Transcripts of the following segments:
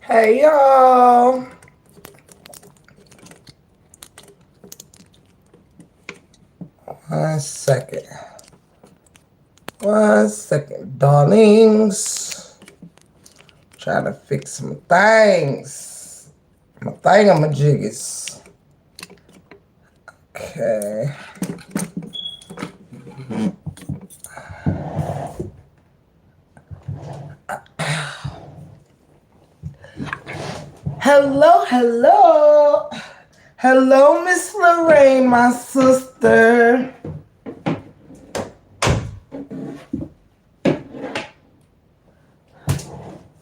Hey y'all. One second. 1 second, darlings. Trying to fix some things. My thingamajiggies. Okay. Hello. Hello, Miss Lorraine, my sister.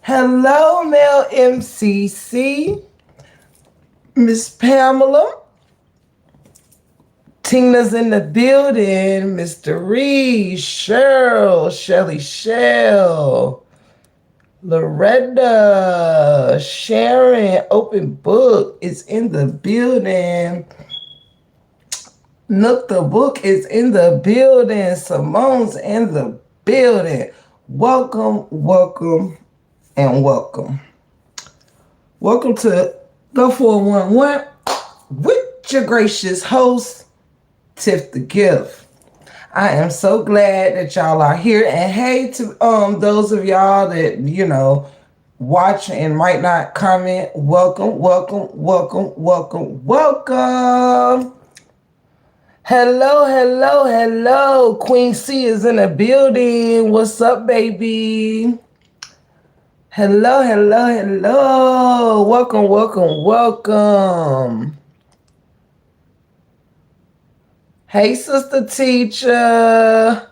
Hello, Mel MCC. Miss Pamela. Tina's in the building. Mr. Reed, Cheryl, Shelly Shell, Loretta, Sharon, Open Book is in the building. Nook the Book is in the building. Simone's in the building. Welcome, and welcome. Welcome to the 411 with your gracious host, Tiff the Gift. I am so glad that y'all are here. And hey to those of y'all that, watch and might not comment, welcome. Hello. Queen C is in the building. What's up, baby? Hello. Welcome. Hey, sister teacher.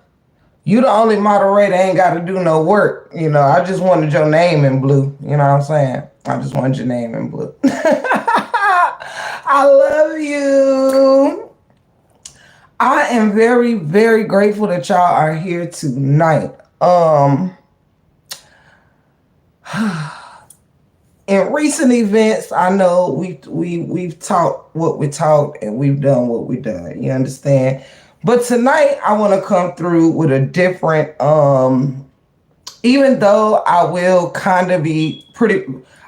You the only moderator, ain't got to do no work. I just wanted your name in blue. You know what I'm saying? I just wanted your name in blue. I love you. I am very, very grateful that y'all are here tonight. In recent events, I know we've talked what we talked and we've done what we done. You understand? But tonight I want to come through with a different, even though I will kind of be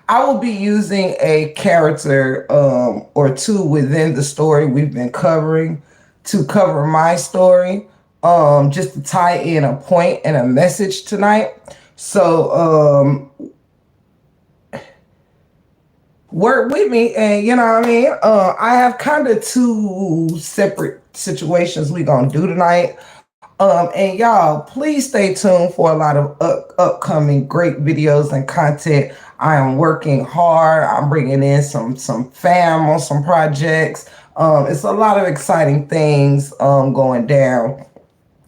I will be using a character or two within the story we've been covering to cover my story, just to tie in a point and a message tonight. So work with me, and you know what I mean? I have kind of two separate situations we gonna do tonight. And y'all, please stay tuned for a lot of upcoming great videos and content. I am working hard. I'm bringing in some fam on some projects. It's a lot of exciting things going down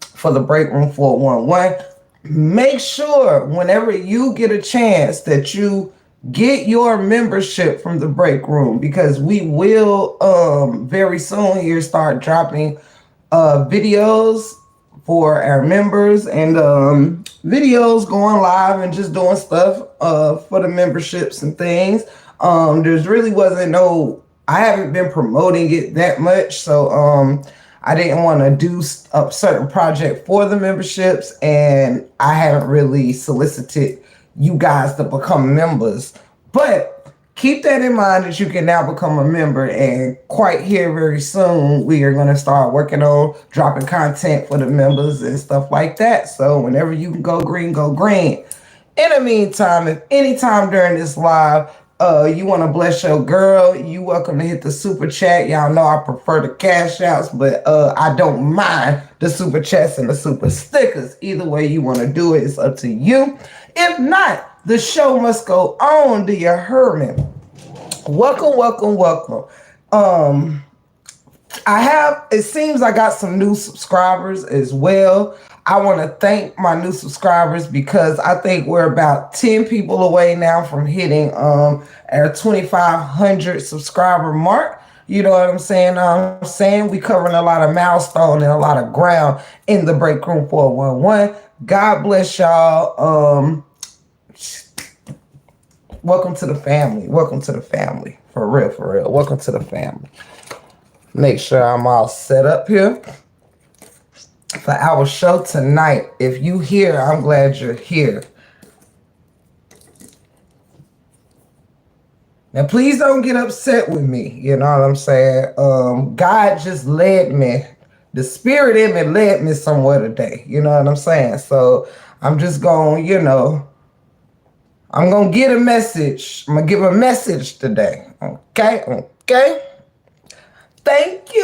for the Break Room 411. Make sure whenever you get a chance that you get your membership from the Break Room, because we will very soon here start dropping videos for our members and videos going live and just doing stuff for the memberships and things. There's really wasn't I haven't been promoting it that much, so I didn't want to do a certain project for the memberships, and I haven't really solicited you guys to become members. But keep that in mind that you can now become a member, and quite here very soon we are going to start working on dropping content for the members and stuff like that. So whenever you can go green, go green. In the meantime, if anytime during this live you want to bless your girl, you welcome to hit the super chat. Y'all know I prefer the cash outs, but I don't mind the super chats and the super stickers. Either way you want to do it, it's up to you. If not, the show must go on. Do you hear me? Welcome, welcome, welcome. It seems I got some new subscribers as well. I want to thank my new subscribers because I think we're about 10 people away now from hitting our 2,500 subscriber mark. You know what I'm saying? We covering a lot of milestone and a lot of ground in the Break Room 411. God bless y'all. Welcome to the family. Welcome to the family. For real, for real. Welcome to the family. Make sure I'm all set up here for our show tonight. If you here, I'm glad you're here. Now, please don't get upset with me. You know what I'm saying? God just led me. The spirit in me led me somewhere today. You know what I'm saying? So I'm just going, I'm going to get a message. I'm going to give a message today. Okay? Okay? Thank you.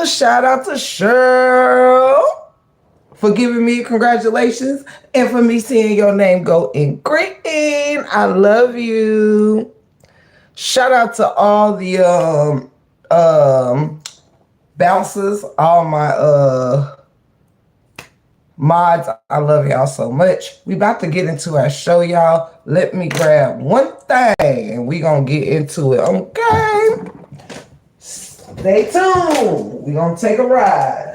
Shout out to Cheryl for giving me congratulations and for me seeing your name go in green. I love you. Shout out to all the bouncers, all my mods. I love y'all so much. We about to get into our show, y'all. Let me grab one thing and we gonna get into it. Okay. Stay tuned. We're going to take a ride.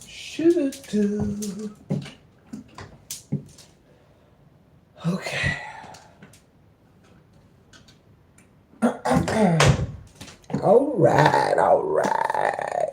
Shoot-a-doo. Okay. All right, all right.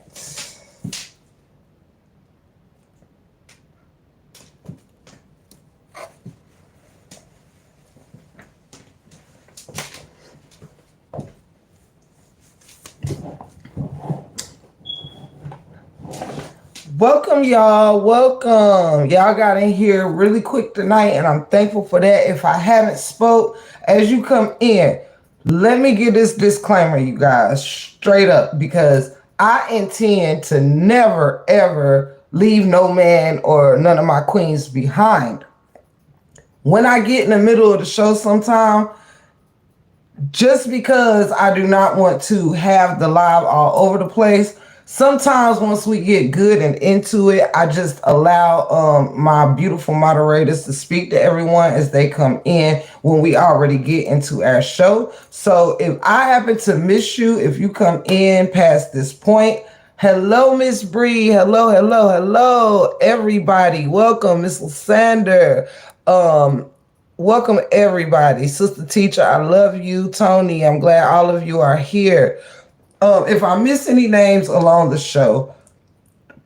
Welcome, y'all. Welcome. Y'all got in here really quick tonight, and I'm thankful for that. If I haven't spoke, as you come in, let me give this disclaimer, you guys, straight up, because I intend to never, ever leave no man or none of my queens behind. When I get in the middle of the show sometime, just because I do not want to have the live all over the place, sometimes once we get good and into it, I just allow my beautiful moderators to speak to everyone as they come in when we already get into our show. So if I happen to miss you, if you come in past this point, hello, Miss Bree. Hello, hello, hello, everybody. Welcome, Miss Lysander. Welcome, everybody. Sister Teacher, I love you. Tony, I'm glad all of you are here. If I miss any names along the show,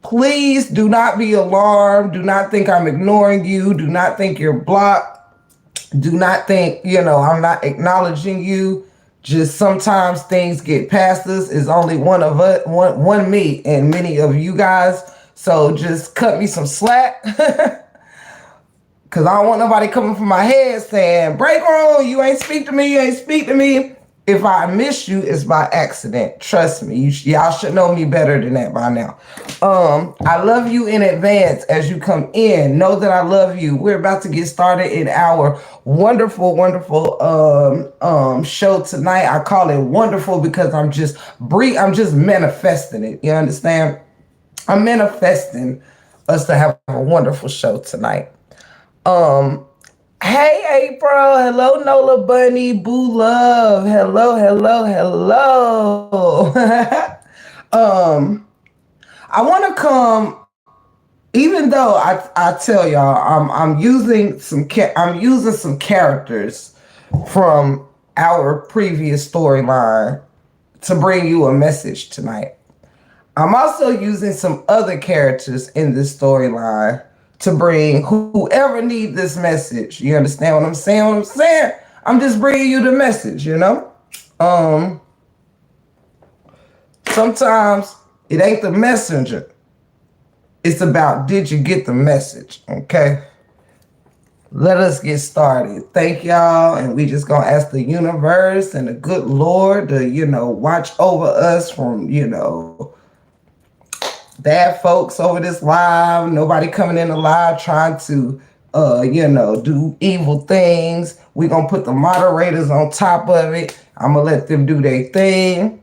please do not be alarmed. Do not think I'm ignoring you. Do not think you're blocked. Do not think, I'm not acknowledging you. Just sometimes things get past us. It's only one of us, one me and many of you guys. So just cut me some slack. Because I don't want nobody coming from my head saying, Break Room, you ain't speak to me, you ain't speak to me. If I miss you, it's by accident. Trust me. Y'all should know me better than that by now. I love you in advance as you come in. Know that I love you. We're about to get started in our wonderful, wonderful show tonight. I call it wonderful because I'm just manifesting it. You understand? I'm manifesting us to have a wonderful show tonight. Hey April, hello Nola Bunny, Boo Love, hello, hello, hello. I want to come, even though I tell y'all I'm using some characters from our previous storyline to bring you a message tonight. I'm also using some other characters in this storyline to bring whoever need this message. You understand what I'm saying? What I'm saying? I'm just bringing you the message, you know? Um, Sometimes it ain't the messenger. It's about did you get the message, okay? Let us get started. Thank y'all, and we just gonna ask the universe and the good Lord to, watch over us from, bad folks over this live. Nobody coming in the live trying to, do evil things. We gonna put the moderators on top of it. I'm gonna let them do their thing,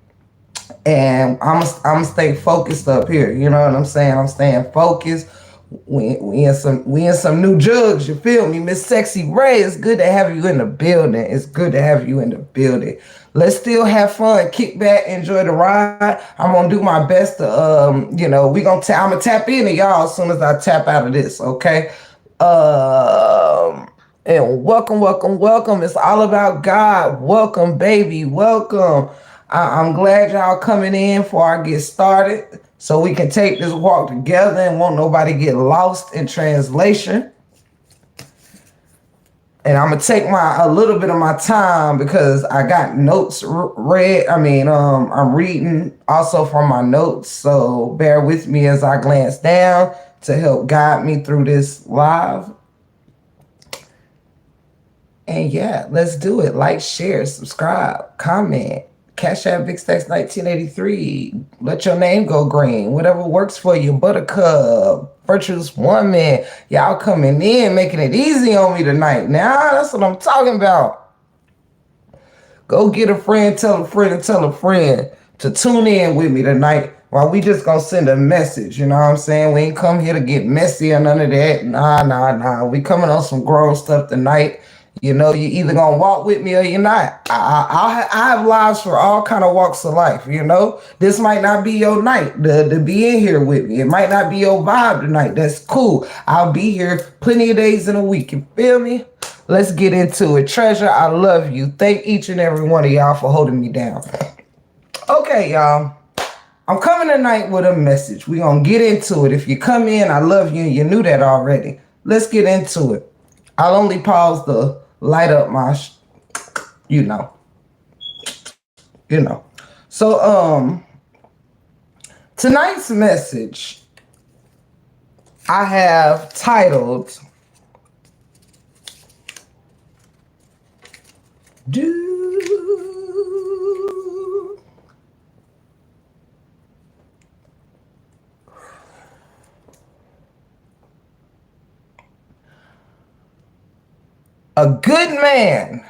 and I'm stay focused up here. You know what I'm saying? I'm staying focused. We in some new jugs. You feel me, Miss Sexy Ray? It's good to have you in the building. It's good to have you in the building. Let's still have fun, kick back, enjoy the ride. I'm gonna do my best to, I'm gonna tap into y'all as soon as I tap out of this. Okay. And welcome, welcome, welcome. It's all about God. Welcome, baby. Welcome. I'm glad y'all coming in before I get started so we can take this walk together and won't nobody get lost in translation. And I'm gonna take a little bit of my time because I got notes read. I'm reading also from my notes, so bear with me as I glance down to help guide me through this live. And yeah, let's do it. Like, share, subscribe, comment. Cash App Big Stacks 1983. Let your name go green. Whatever works for you. Buttercup. Virtuous Woman. Y'all coming in, making it easy on me tonight. Now, that's what I'm talking about. Go get a friend, tell a friend, and tell a friend to tune in with me tonight while we just gonna send a message. You know what I'm saying? We ain't come here to get messy or none of that. Nah. We coming on some grown stuff tonight. You know, you either gonna walk with me or you're not. I have lives for all kind of walks of life. You know, this might not be your night to be in here with me. It might not be your vibe tonight. That's cool. I'll be here plenty of days in a week. You feel me? Let's get into it. Treasure, I love you. Thank each and every one of y'all for holding me down. Okay, y'all. I'm coming tonight with a message. We're gonna get into it. If you come in, I love you, and you knew that already. Let's get into it. I'll only pause to light up my, you know. So, tonight's message I have titled, A Good Man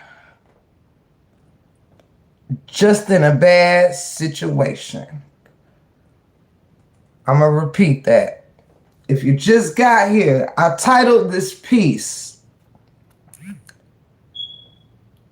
Just in a Bad Situation. I'm going to repeat that. If you just got here, I titled this piece,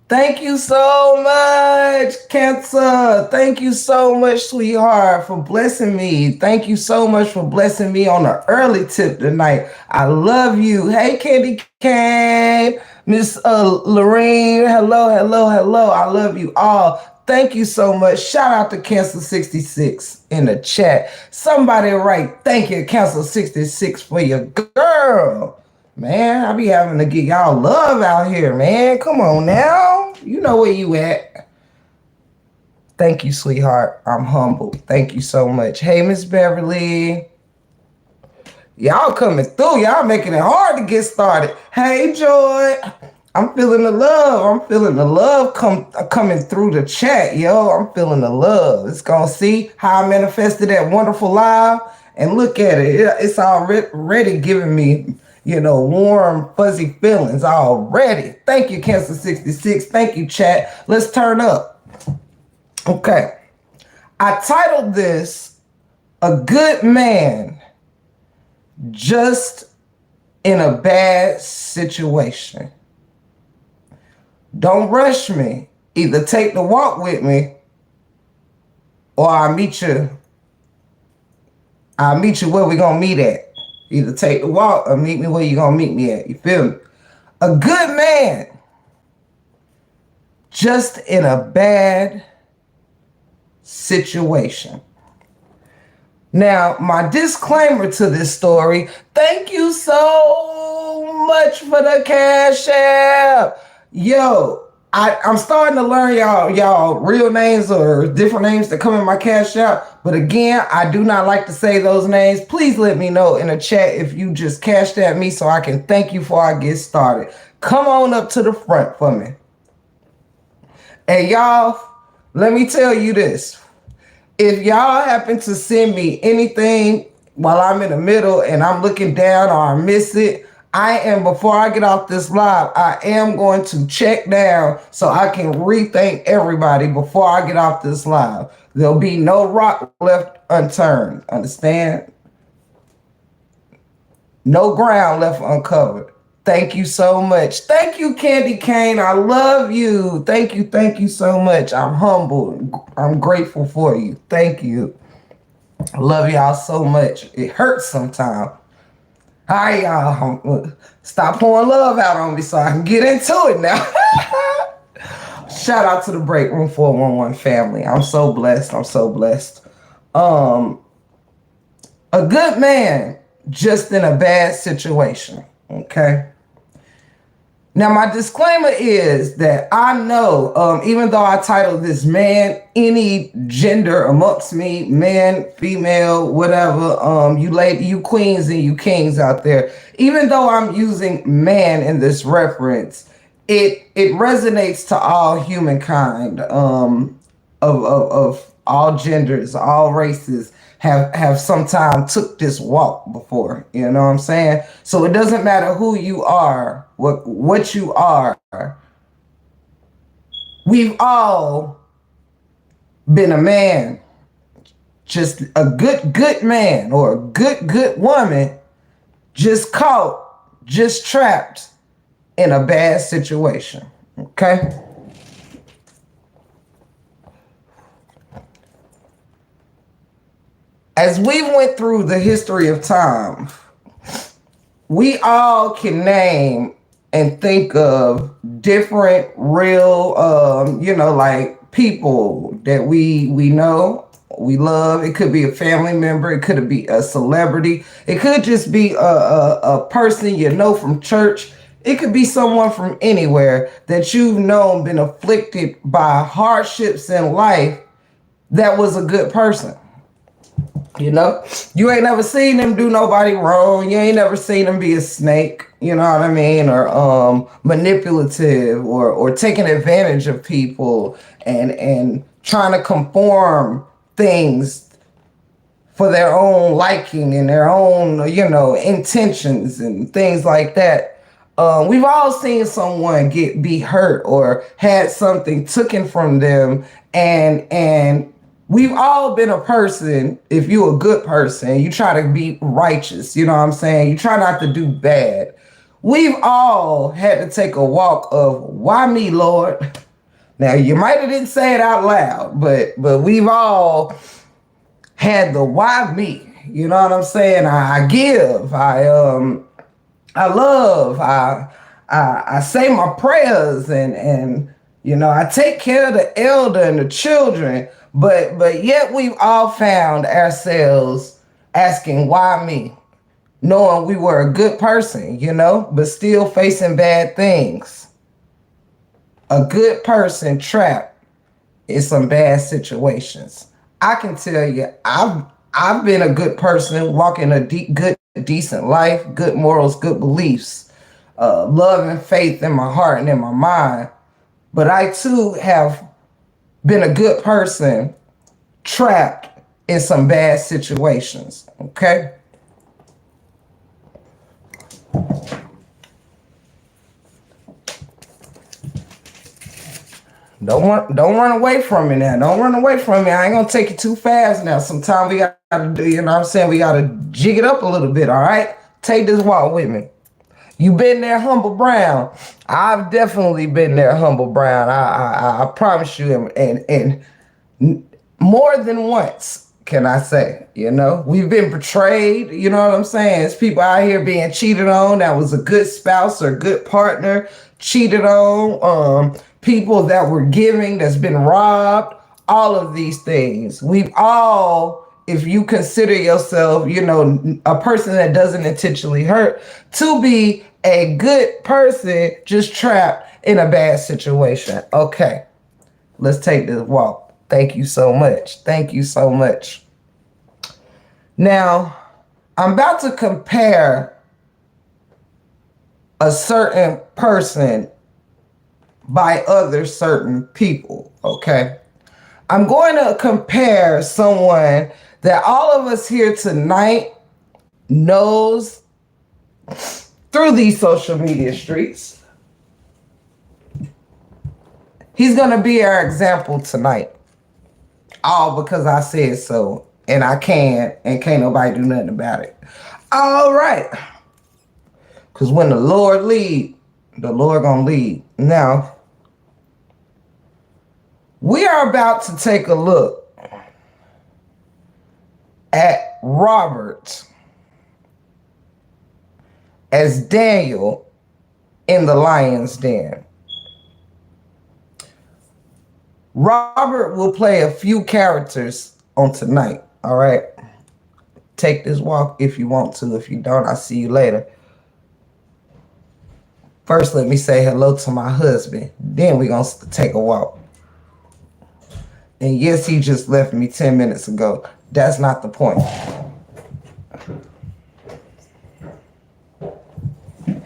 Thank you so much, Cancer. Thank you so much, sweetheart, for blessing me. Thank you so much for blessing me on an early tip tonight. I love you. Hey, Candy Cane, Miss Lorraine. Hello, hello, hello. I love you all. Thank you so much. Shout out to Cancer 66 in the chat. Somebody write, thank you, Cancer 66, for your girl. Man, I be having to get y'all love out here, man. Come on now. You know where you at. Thank you, sweetheart. I'm humbled. Thank you so much. Hey, Miss Beverly. Y'all coming through. Y'all making it hard to get started. Hey, Joy. I'm feeling the love. I'm feeling the love coming through the chat, yo. I'm feeling the love. It's gonna see how I manifested that wonderful live. And look at it. It's already giving me, warm, fuzzy feelings already. Thank you, Cancer 66. Thank you, chat. Let's turn up. Okay. I titled this, A Good Man Just in a Bad Situation. Don't rush me. Either take the walk with me, or I'll meet you where we gonna meet at. Either take the walk or meet me where you gonna meet me at. You feel me? A good man, just in a bad situation. Now, my disclaimer to this story, thank you so much for the Cash App. Yo, I'm starting to learn y'all real names or different names that come in my Cash App. But again, I do not like to say those names. Please let me know in the chat if you just cashed at me so I can thank you before I get started. Come on up to the front for me. And y'all, let me tell you this. If y'all happen to send me anything while I'm in the middle and I'm looking down or I miss it, before I get off this live, I am going to check down so I can rethank everybody before I get off this live. There'll be no rock left unturned. Understand? No ground left uncovered. Thank you so much. Thank you, Candy Cane. I love you. Thank you so much. I'm humbled. I'm grateful for you. Thank you. I love y'all so much. It hurts sometimes. All right, y'all. Stop pouring love out on me so I can get into it now. Shout out to the Break Room 411 family. I'm so blessed. I'm so blessed. A good man, just in a bad situation. Okay. Now, my disclaimer is that I know, even though I titled this man, any gender amongst me, man, female, whatever, you queens and you kings out there, even though I'm using man in this reference, it resonates to all humankind, of all genders, all races, have sometime took this walk before, you know what I'm saying? So it doesn't matter who you are, what you are. We've all been a man, just a good man or a good woman, just caught, just trapped in a bad situation, okay? As we went through the history of time, we all can name and think of different real, like people that we know, we love. It could be a family member. It could be a celebrity. It could just be a person you know from church. It could be someone from anywhere that you've known been afflicted by hardships in life that was a good person. You know, you ain't never seen them do nobody wrong. You ain't never seen them be a snake, you know what I mean? Or manipulative or taking advantage of people and trying to conform things for their own liking and their own, intentions and things like that. We've all seen someone be hurt or had something taken from them, and we've all been a person. If you're a good person, you try to be righteous, you know what I'm saying? You try not to do bad. We've all had to take a walk of, why me, Lord? Now, you might have didn't say it out loud, but we've all had the why me. You know what I'm saying? I give, I love, I say my prayers, and I take care of the elder and the children, but yet we've all found ourselves asking, why me? Knowing we were a good person, but still facing bad things. A good person trapped in some bad situations. I can tell you, I've been a good person, walking a good, decent life, good morals, good beliefs, love and faith in my heart and in my mind. But I too have been a good person trapped in some bad situations. Okay. Don't run away from me now. Don't run away from me. I ain't gonna take it too fast now. Sometimes we gotta do, we gotta jig it up a little bit, all right? Take this walk with me. You been there, Humble Brown. I've definitely been there, Humble Brown. I promise you, and more than once, can I say? You know, we've been betrayed. You know what I'm saying? It's people out here being cheated on. That was a good spouse or good partner cheated on. People that were giving that's been robbed. All of these things. We've all, if you consider yourself, you know, a person that doesn't intentionally hurt, to be a good person just trapped in a bad situation. Okay, let's take this walk. Thank you so much. Thank you so much. Now, I'm about to compare a certain person by other certain people, okay? I'm going to compare someone that all of us here tonight knows through these social media streets. He's going to be our example tonight. All because I said so. And I can. And can't nobody do nothing about it. All right. Because when the Lord lead, the Lord gonna lead. Now, we are about to take a look at Robert as Daniel in the lion's den. Robert will play a few characters on tonight, all right? Take this walk if you want to. If you don't, I'll see you later. First, let me say hello to my husband. Then we're going to take a walk. And yes, he just left me 10 minutes ago. That's not the point.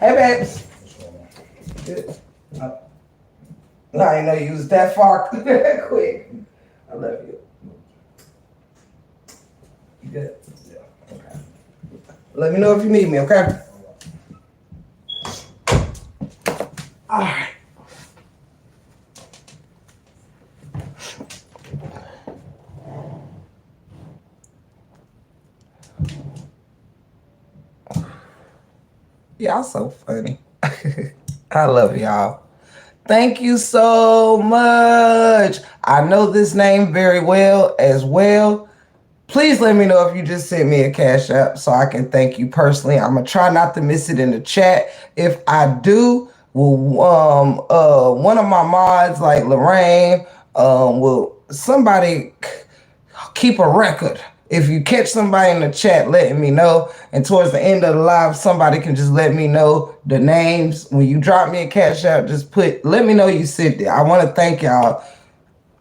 Hey, babes. Good. No, I didn't know you was that far quick. I love you. You good? Yeah. Okay. Let me know if you need me, okay? All right. Y'all so funny. I love y'all. Thank you so much. I know this name very well as well. Please let me know if you just sent me a cash app so I can thank you personally. I'm gonna try not to miss it in the chat. If I do, one of my mods like Lorraine, will somebody keep a record. If you catch somebody in the chat, letting me know. And towards the end of the live, somebody can just let me know the names. When you drop me a cash out, just let me know you sit there. I want to thank y'all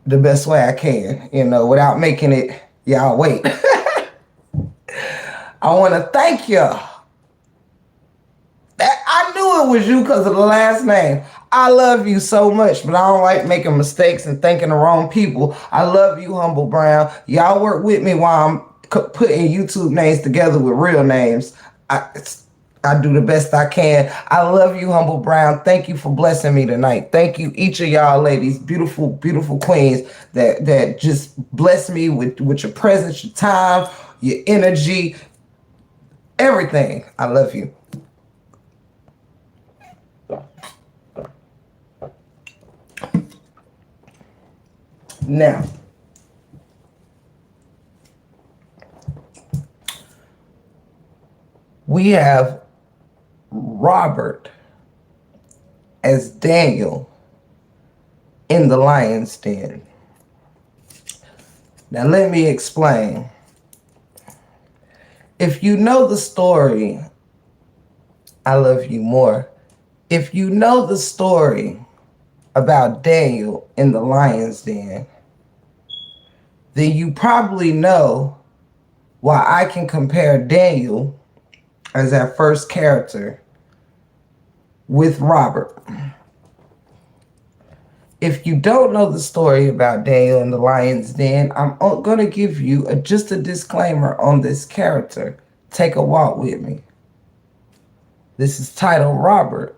the best way I can, you know, without making it y'all wait. I want to thank y'all. I knew it was you because of the last name. I love you so much, but I don't like making mistakes and thanking the wrong people. I love you, Humble Brown. Y'all work with me while I'm putting YouTube names together with real names. I do the best I can. I love you, Humble Brown. Thank you for blessing me tonight. Thank you, each of y'all ladies, beautiful, beautiful queens that just bless me with your presence, your time, your energy, everything. I love you. Now, we have Robert as Daniel in the lion's den. Now, let me explain. If you know the story, I love you more. If you know the story about Daniel in the lion's den, then you probably know why I can compare Daniel as that first character with Robert. If you don't know the story about Daniel in the lion's den, I'm going to give you just a disclaimer on this character. Take a walk with me. This is titled Robert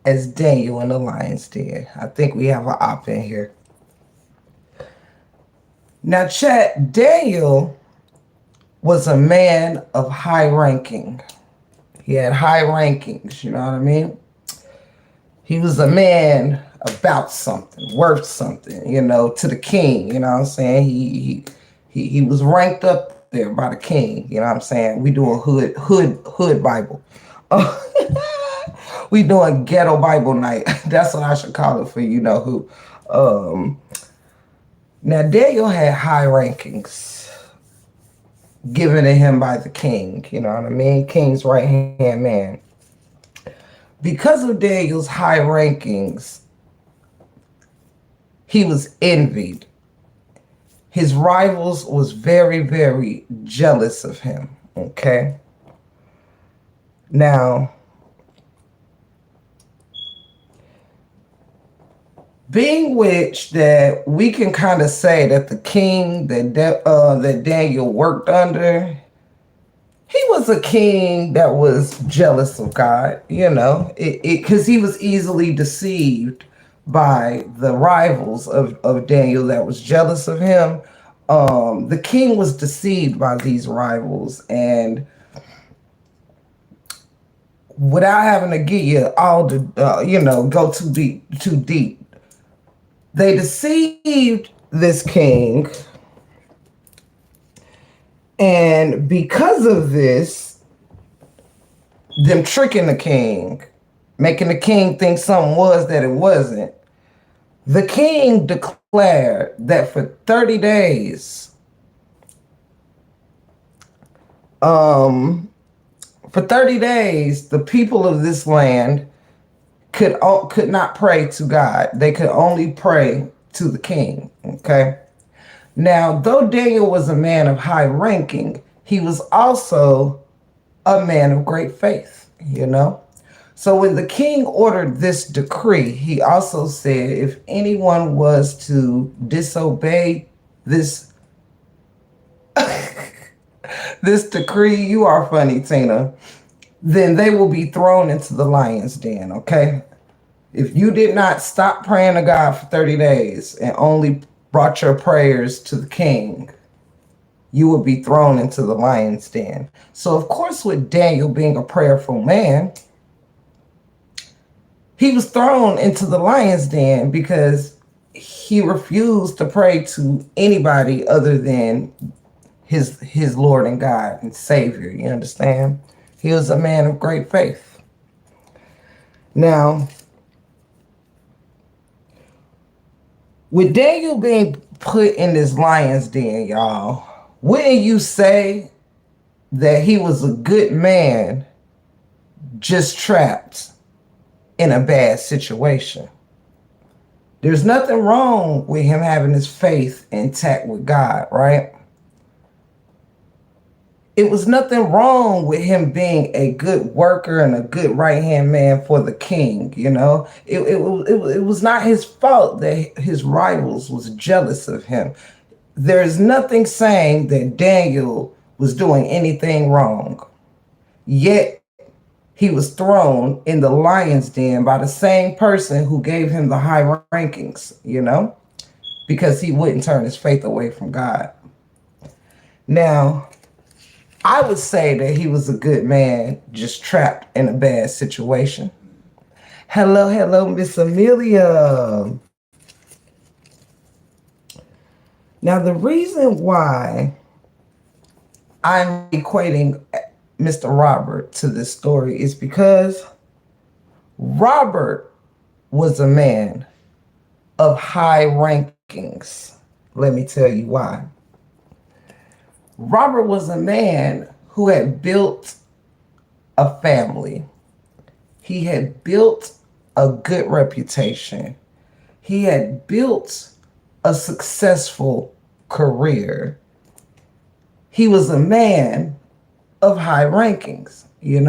as Daniel in the lion's den. I think we have an op in here. Now, chat, Daniel was a man of high ranking. He had high rankings, you know what I mean? He was a man about something, worth something, to the king, you know what I'm saying? He was ranked up there by the king, you know what I'm saying? We doing hood Bible. We doing ghetto Bible night. That's what I should call it for you know who. Um, Now Daniel had high rankings given to him by the king, you know what I mean? King's right hand man. Because of Daniel's high rankings, he was envied. His rivals was very, very jealous of him. Okay. Now, being which that we can kind of say that the king that Daniel worked under, he was a king that was jealous of God, because he was easily deceived by the rivals of Daniel that was jealous of him. The king was deceived by these rivals, and without having to get you all to, go too deep, they deceived this king, and because of this, them tricking the king, making the king think something was that it wasn't, the king declared that um, for 30 days, the people of this land could not pray to God. They could only pray to the king. Okay. Now, though Daniel was a man of high ranking, he was also a man of great faith. So when the king ordered this decree, he also said if anyone was to disobey this this decree, you are funny, Tina, then they will be thrown into the lion's den, okay? If you did not stop praying to God for 30 days and only brought your prayers to the king, you will be thrown into the lion's den. So, of course, with Daniel being a prayerful man, he was thrown into the lion's den because he refused to pray to anybody other than his Lord and God and Savior. You understand? He was a man of great faith. Now, with Daniel being put in this lion's den, y'all, wouldn't you say that he was a good man just trapped in a bad situation? There's nothing wrong with him having his faith intact with God, right? It was nothing wrong with him being a good worker and a good right-hand man for the king. It was not his fault that his rivals was jealous of him. There's nothing saying that Daniel was doing anything wrong. Yet he was thrown in the lion's den by the same person who gave him the high rankings, because he wouldn't turn his faith away from God. Now, I would say that he was a good man, just trapped in a bad situation. Hello, hello, Miss Amelia. Now, the reason why I'm equating Mr. Robert to this story is because Robert was a man of high rankings. Let me tell you why. Robert was a man who had built a family. He had built a good reputation. He had built a successful career. He was a man of high rankings. It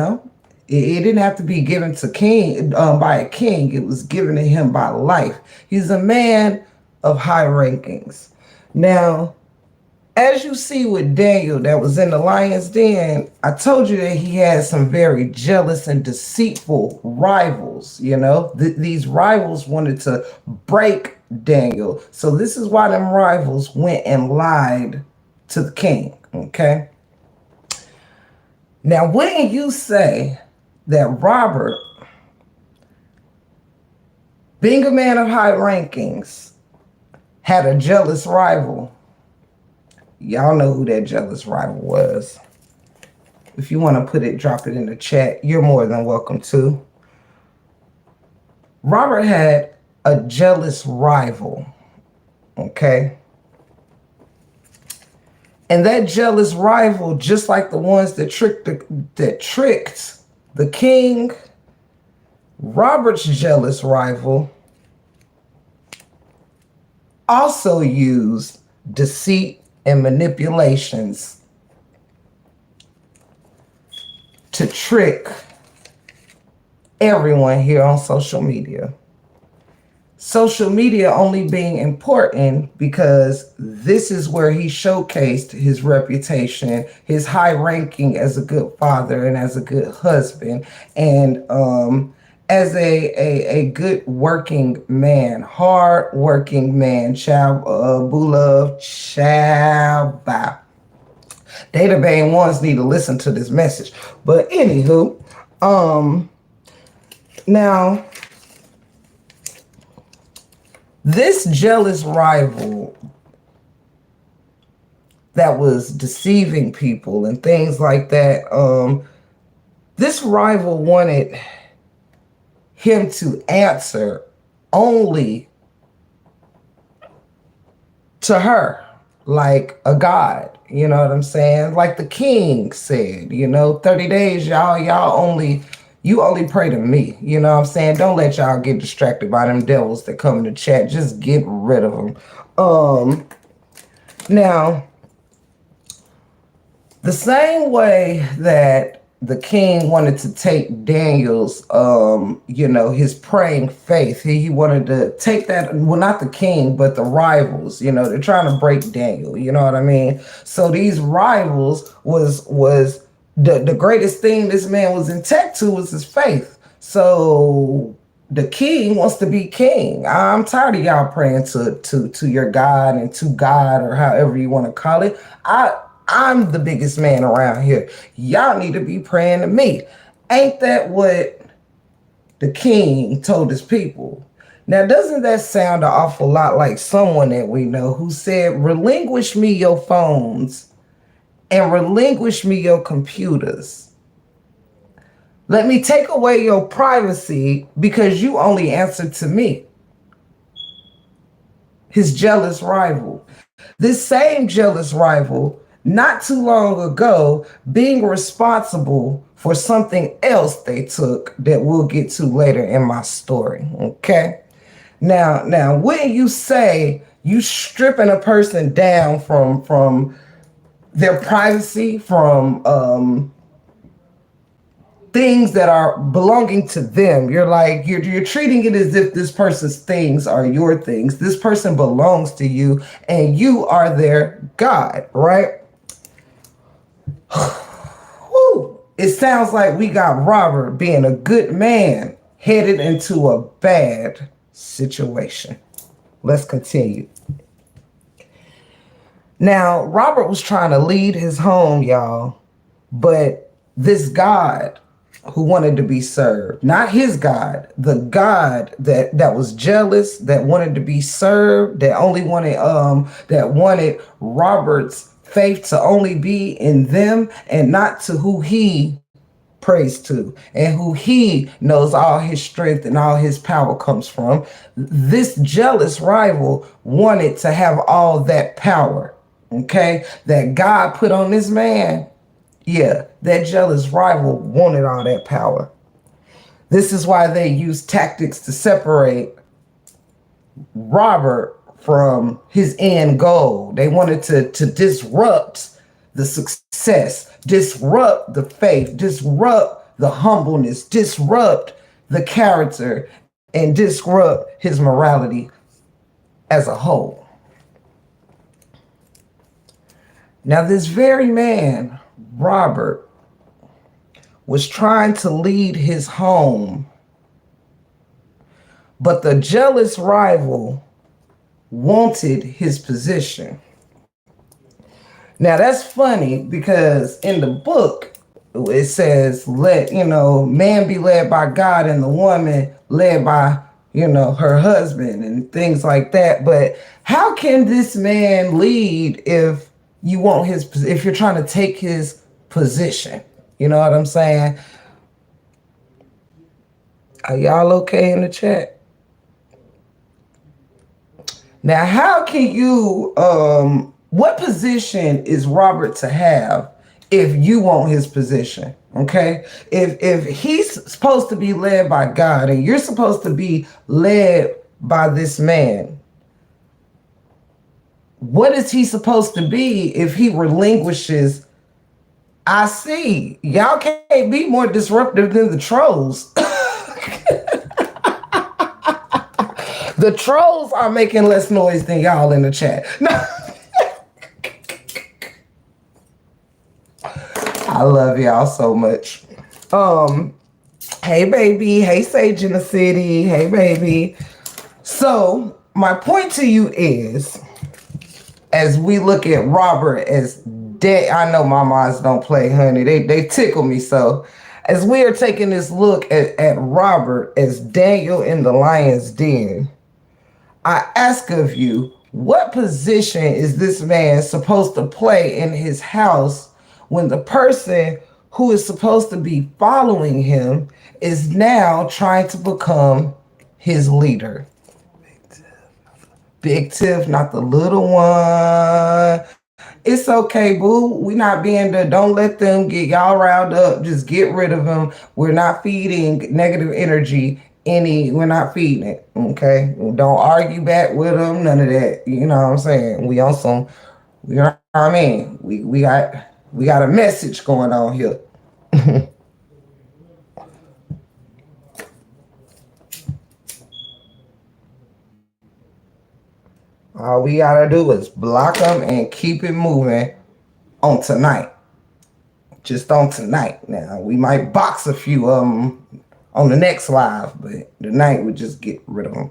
didn't have to be given to king by a king. It was given to him by life. He's a man of high rankings. Now, as you see with Daniel that was in the lion's den, I told you that he had some very jealous and deceitful rivals. These rivals wanted to break Daniel. So this is why them rivals went and lied to the king. Okay. Now, wouldn't you say that Robert, being a man of high rankings, had a jealous rival. Y'all know who that jealous rival was. If you want to put it, drop it in the chat. You're more than welcome to. Robert had a jealous rival, okay? And that jealous rival, just like the ones that tricked the king, Robert's jealous rival also used deceit and manipulations to trick everyone here on social media. Social media only being important because this is where he showcased his reputation, his high ranking as a good father and as a good husband, and as a good working man, hard working man. Bulov Chaba. Data Bane ones need to listen to this message. But anywho, now this jealous rival that was deceiving people and things like that, this rival wanted him to answer only to her, like a god. You know what I'm saying? Like the king said, 30 days, you only pray to me. You know what I'm saying? Don't let y'all get distracted by them devils that come in the chat. Just get rid of them. Now, the same way that the king wanted to take Daniel's, his praying faith. He wanted to take that, well, not the king, but the rivals, they're trying to break Daniel, you know what I mean? So these rivals was the greatest thing this man was in tech to was his faith. So the king wants to be king. I'm tired of y'all praying to your God and to God, or however you want to call it. I'm the biggest man around here. Y'all need to be praying to me. Ain't that what the king told his people? Now, doesn't that sound an awful lot like someone that we know who said, relinquish me your phones and relinquish me your computers. Let me take away your privacy because you only answer to me. His jealous rival. This same jealous rival, not too long ago, being responsible for something else they took that we'll get to later in my story, okay? Now, when you say you stripping a person down from their privacy, from things that are belonging to them, you're treating it as if this person's things are your things. This person belongs to you and you are their God, right? Whew. It sounds like we got Robert, being a good man, headed into a bad situation. Let's continue. Now, Robert was trying to lead his home, y'all, but this God who wanted to be served, not his God, the God that was jealous, that wanted to be served, that wanted Robert's faith to only be in them and not to who he prays to and who he knows all his strength and all his power comes from. This jealous rival wanted to have all that power, okay, that God put on this man. Yeah, that jealous rival wanted all that power. This is why they used tactics to separate Robert from his end goal. They wanted to disrupt the success, disrupt the faith, disrupt the humbleness, disrupt the character, and disrupt his morality as a whole. Now, this very man, Robert, was trying to lead his home, but the jealous rival wanted his position. Now, that's funny because in the book, it says, let, man be led by God and the woman led by, her husband and things like that. But how can this man lead if if you're trying to take his position? You know what I'm saying? Are y'all okay in the chat? Now, how can you, what position is Robert to have if you want his position? Okay. If he's supposed to be led by God and you're supposed to be led by this man, what is he supposed to be if he relinquishes? I see. Y'all can't be more disruptive than the trolls. The trolls are making less noise than y'all in the chat. No. I love y'all so much. Hey baby, hey Sage in the city, hey baby. So my point to you is, as we look at Robert as I know my minds don't play, honey. They tickle me so. As we are taking this look at Robert as Daniel in the lion's den, I ask of you, what position is this man supposed to play in his house when the person who is supposed to be following him is now trying to become his leader? Big Tiff, not the little one. It's okay, boo. We not being the, don't let them get y'all riled up. Just get rid of them. We're not feeding negative energy we're not feeding it. Okay. Don't argue back with them. None of that. You know what I'm saying? We on some, you know what I mean? We got a message going on here. All we gotta do is block them and keep it moving on tonight. Just on tonight. Now we might box a few of them on the next live, but tonight we just get rid of them.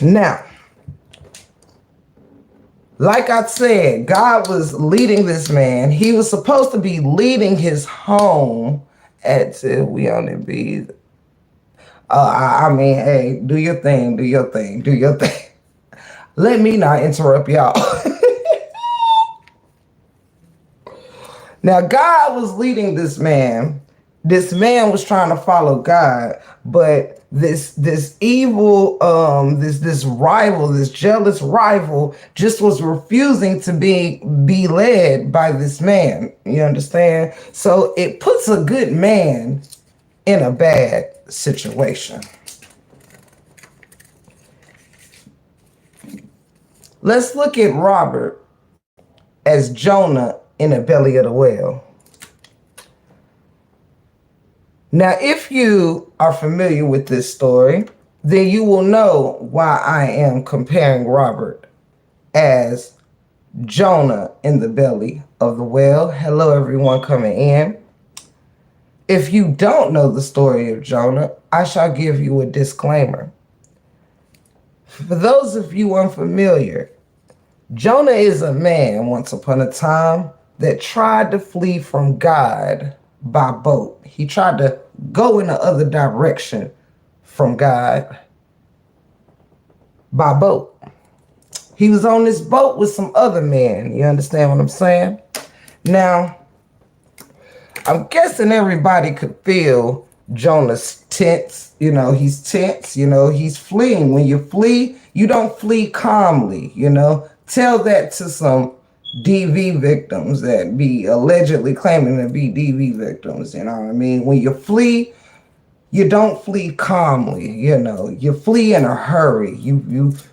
Now, like I said, God was leading this man. He was supposed to be leading his home at we on it be. I mean, hey, do your thing, do your thing, do your thing. Let me not interrupt y'all. Now, God was leading this man. This man was trying to follow God, but this evil, this rival, this jealous rival, just was refusing to be led by this man. You understand? So it puts a good man in a bad situation. Let's look at Robert as Jonah in the belly of the whale. Now, if you are familiar with this story, then you will know why I am comparing Robert as Jonah in the belly of the whale. Hello, everyone coming in. If you don't know the story of Jonah, I shall give you a disclaimer. For those of you unfamiliar, Jonah is a man once upon a time that tried to flee from God by boat. He tried to go in the other direction from God by boat. He was on this boat with some other men. You understand what I'm saying? Now, I'm guessing everybody could feel Jonah's tense. You know, he's tense. You know, he's fleeing. When you flee, you don't flee calmly. You know, tell that to some DV victims that be allegedly claiming to be DV victims. You know what I mean? When you flee, you don't flee calmly. You know, you flee in a hurry.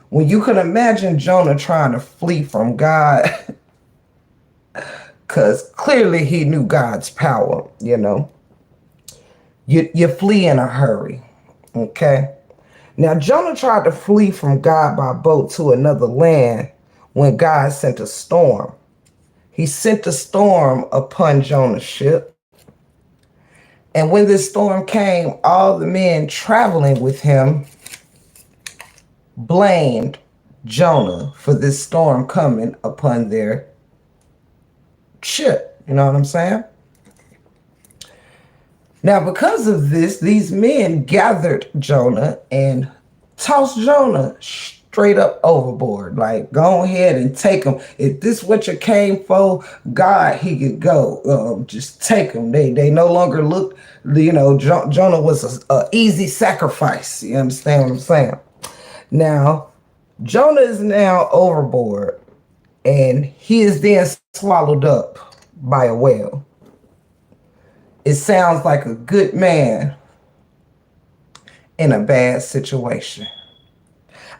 When you can imagine Jonah trying to flee from God. Because clearly he knew God's power, you know. You flee in a hurry, okay? Now, Jonah tried to flee from God by boat to another land when God sent a storm. He sent a storm upon Jonah's ship. And when this storm came, all the men traveling with him blamed Jonah for this storm coming upon their ship. You know what I'm saying? Now, because of this, these men gathered Jonah and tossed Jonah straight up overboard. Like, go ahead and take him. If this what you came for, God, he could go. Just take him. They no longer look. Jonah was a easy sacrifice. You understand what I'm saying? Now, Jonah is now overboard, and he is then swallowed up by a whale. It sounds like a good man in a bad situation.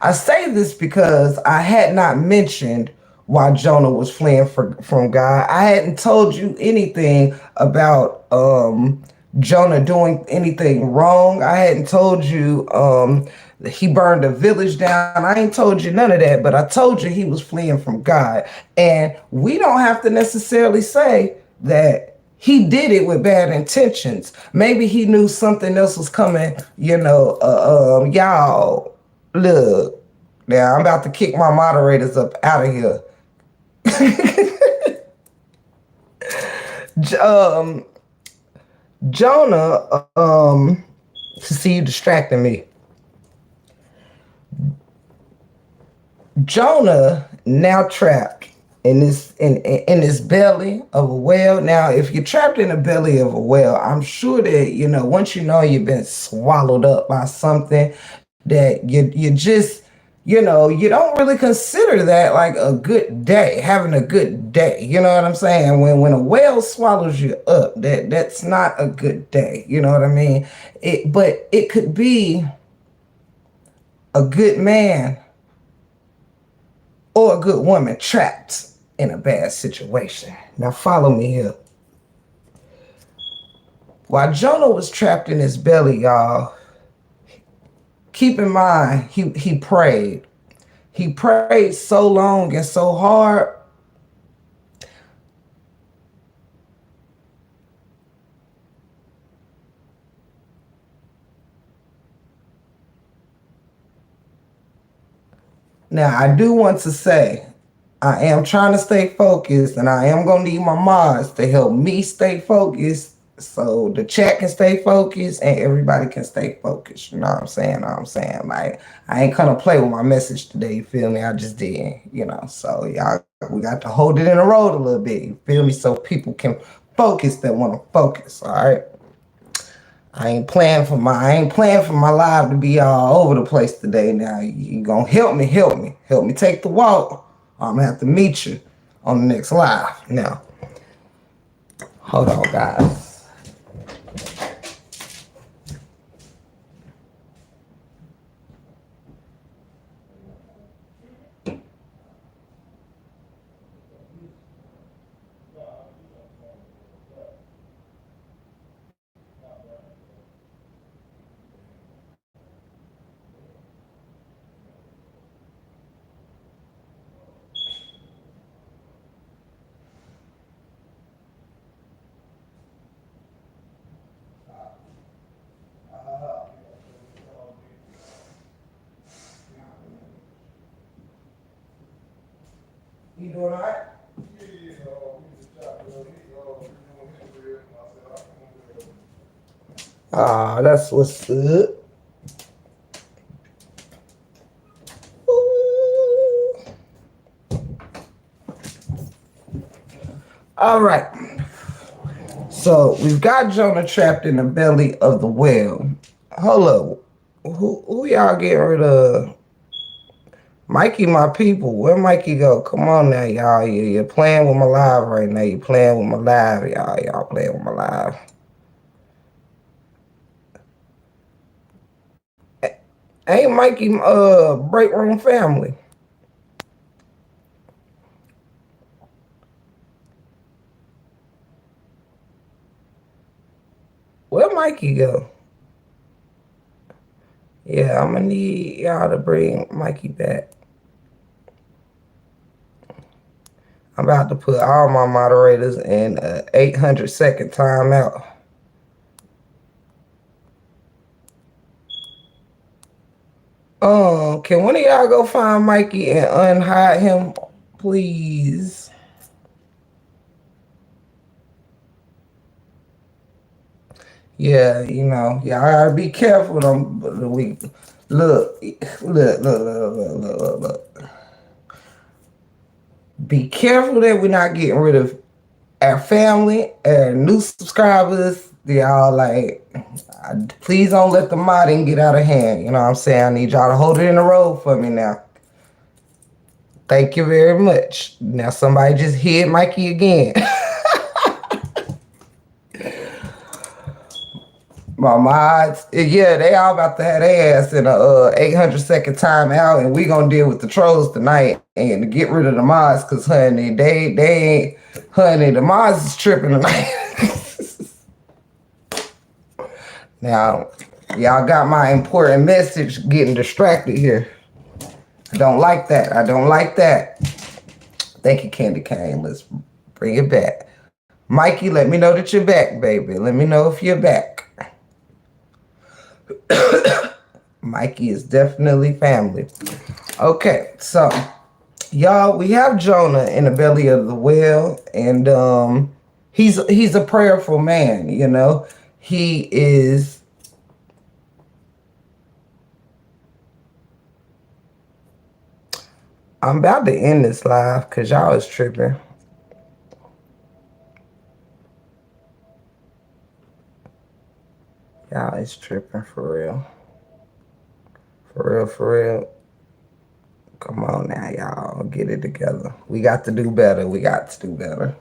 I say this because I had not mentioned why Jonah was fleeing from God. I hadn't told you anything about Jonah doing anything wrong. I hadn't told you that he burned a village down. I ain't told you none of that, but I told you he was fleeing from God. And we don't have to necessarily say that he did it with bad intentions. Maybe he knew something else was coming. Y'all, look. Now I'm about to kick my moderators up out of here. um, Jonah, to see you distracting me. Jonah now trapped in this belly of a whale. Now, if you're trapped in the belly of a whale, I'm sure that once you know you've been swallowed up by something, that you just you don't really consider that like a good day, having a good day. You know what I'm saying? When a whale swallows you up, that's not a good day. You know what I mean? But it could be a good man or a good woman trapped in a bad situation. Now follow me here. While Jonah was trapped in his belly, y'all, keep in mind he prayed. He prayed so long and so hard. Now I do want to say I am trying to stay focused, and I am gonna need my mods to help me stay focused, so the chat can stay focused and everybody can stay focused. You know what I'm saying? Like, I ain't gonna play with my message today. You feel me? I just did. So y'all, we got to hold it in the road a little bit. You feel me? So people can focus that want to focus. All right. I ain't playing for my live to be all over the place today. Now you gonna help me take the walk. I'm gonna have to meet you on the next live. Now, hold on, guys. You doing all right? Ah, that's what's up. Ooh. All right. So we've got Jonah trapped in the belly of the whale. Hold up. Who y'all getting rid of? Mikey, my people. Where Mikey go? Come on now, y'all. You're playing with my live right now. You're playing with my live, y'all. Y'all playing with my live. Ain't Mikey break room family? Where Mikey go? Yeah, I'm gonna need y'all to bring Mikey back. I'm about to put all my moderators in 800-second timeout. Can one of y'all go find Mikey and unhide him, please? Yeah, y'all gotta be careful. We look. Be careful that we're not getting rid of our family, our new subscribers. Y'all please don't let the modding get out of hand. You know what I'm saying? I need y'all to hold it in the road for me now. Thank you very much. Now somebody just hit Mikey again. My mods, yeah, they all about to have their ass in a 800-second timeout, and we gonna deal with the trolls tonight and to get rid of the mods, cause honey, they ain't, honey, the mods is tripping tonight. Now, y'all got my important message getting distracted here. I don't like that. I don't like that. Thank you, Candy Cane. Let's bring it back. Mikey, let me know that you're back, baby. Let me know if you're back. Mikey is definitely family. Okay, so y'all, we have Jonah in the belly of the whale, and he's a prayerful man. He is. I'm about to end this live because y'all is tripping. Y'all is tripping for real. For real, for real. Come on now, y'all. Get it together. We got to do better. We got to do better.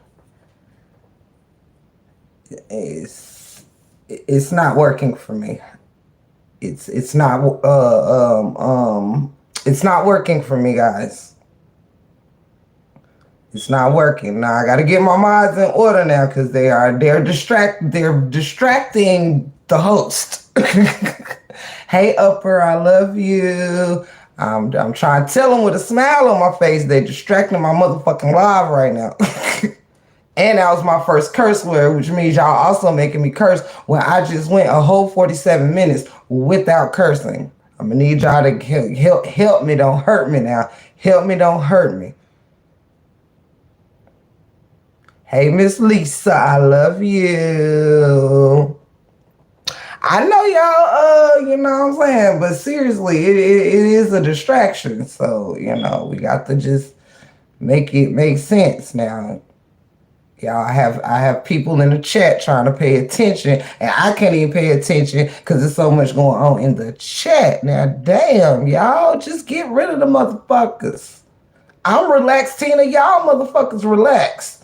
It's not working for me. It's not it's not working for me, guys. It's not working. Now I gotta get my mods in order now because they're distracting the host. Hey Upper, I love you. I'm trying to tell them with a smile on my face. They're distracting my motherfucking live right now. And that was my first curse word, which means y'all also making me curse when I just went a whole 47 minutes without cursing. I'm gonna need y'all to help me. Don't hurt me now. Help me, don't hurt me. Hey, Miss Lisa, I love you. I know y'all, you know what I'm saying, but seriously, it is a distraction. So, we got to just make it make sense now. Y'all, I have people in the chat trying to pay attention, and I can't even pay attention because there's so much going on in the chat. Now, damn, y'all, just get rid of the motherfuckers. I'm relaxed, Tina. Y'all motherfuckers relax.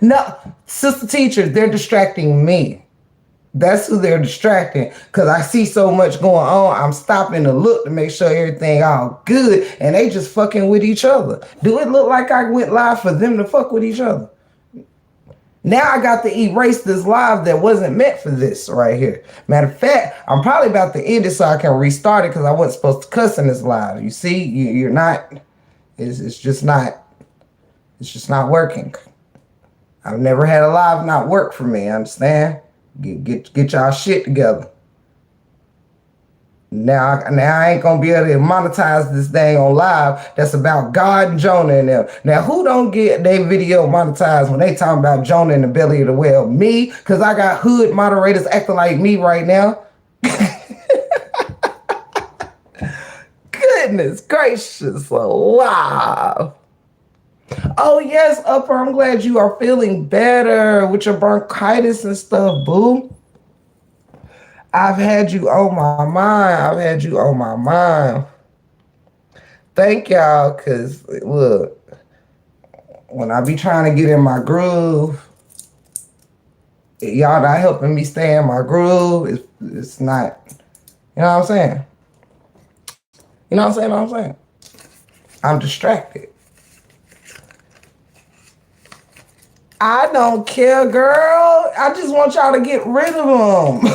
No, sister teachers, they're distracting me. That's who they're distracting. Because I see so much going on, I'm stopping to look to make sure everything all good, and they just fucking with each other. Do it look like I went live for them to fuck with each other? Now I got to erase this live that wasn't meant for this right here. Matter of fact, I'm probably about to end it so I can restart it because I wasn't supposed to cuss in this live. You see, you're not, it's just not working. I've never had a live not work for me, understand? Get y'all shit together. Now I ain't gonna be able to monetize this thing on live that's about God and Jonah and them. Now who don't get their video monetized when they talking about Jonah in the belly of the whale? Me, because I got hood moderators acting like me right now. Goodness gracious alive. Oh yes, Upper, I'm glad you are feeling better with your bronchitis and stuff, boo. I've had you on my mind. I've had you on my mind. Thank y'all, because look, when I be trying to get in my groove, y'all not helping me stay in my groove. It's not, you know what I'm saying? You know what I'm saying? I'm distracted. I don't care, girl. I just want y'all to get rid of them.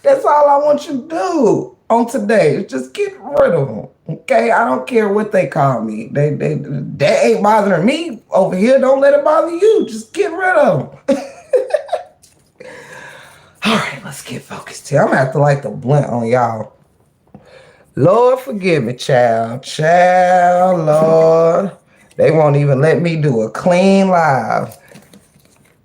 That's all I want you to do on today. Just get rid of them. Okay? I don't care what they call me. They ain't bothering me over here. Don't let it bother you. Just get rid of them. All right, let's get focused here. I'm going to have to light the blunt on y'all. Lord, forgive me, child. Child, Lord. They won't even let me do a clean live.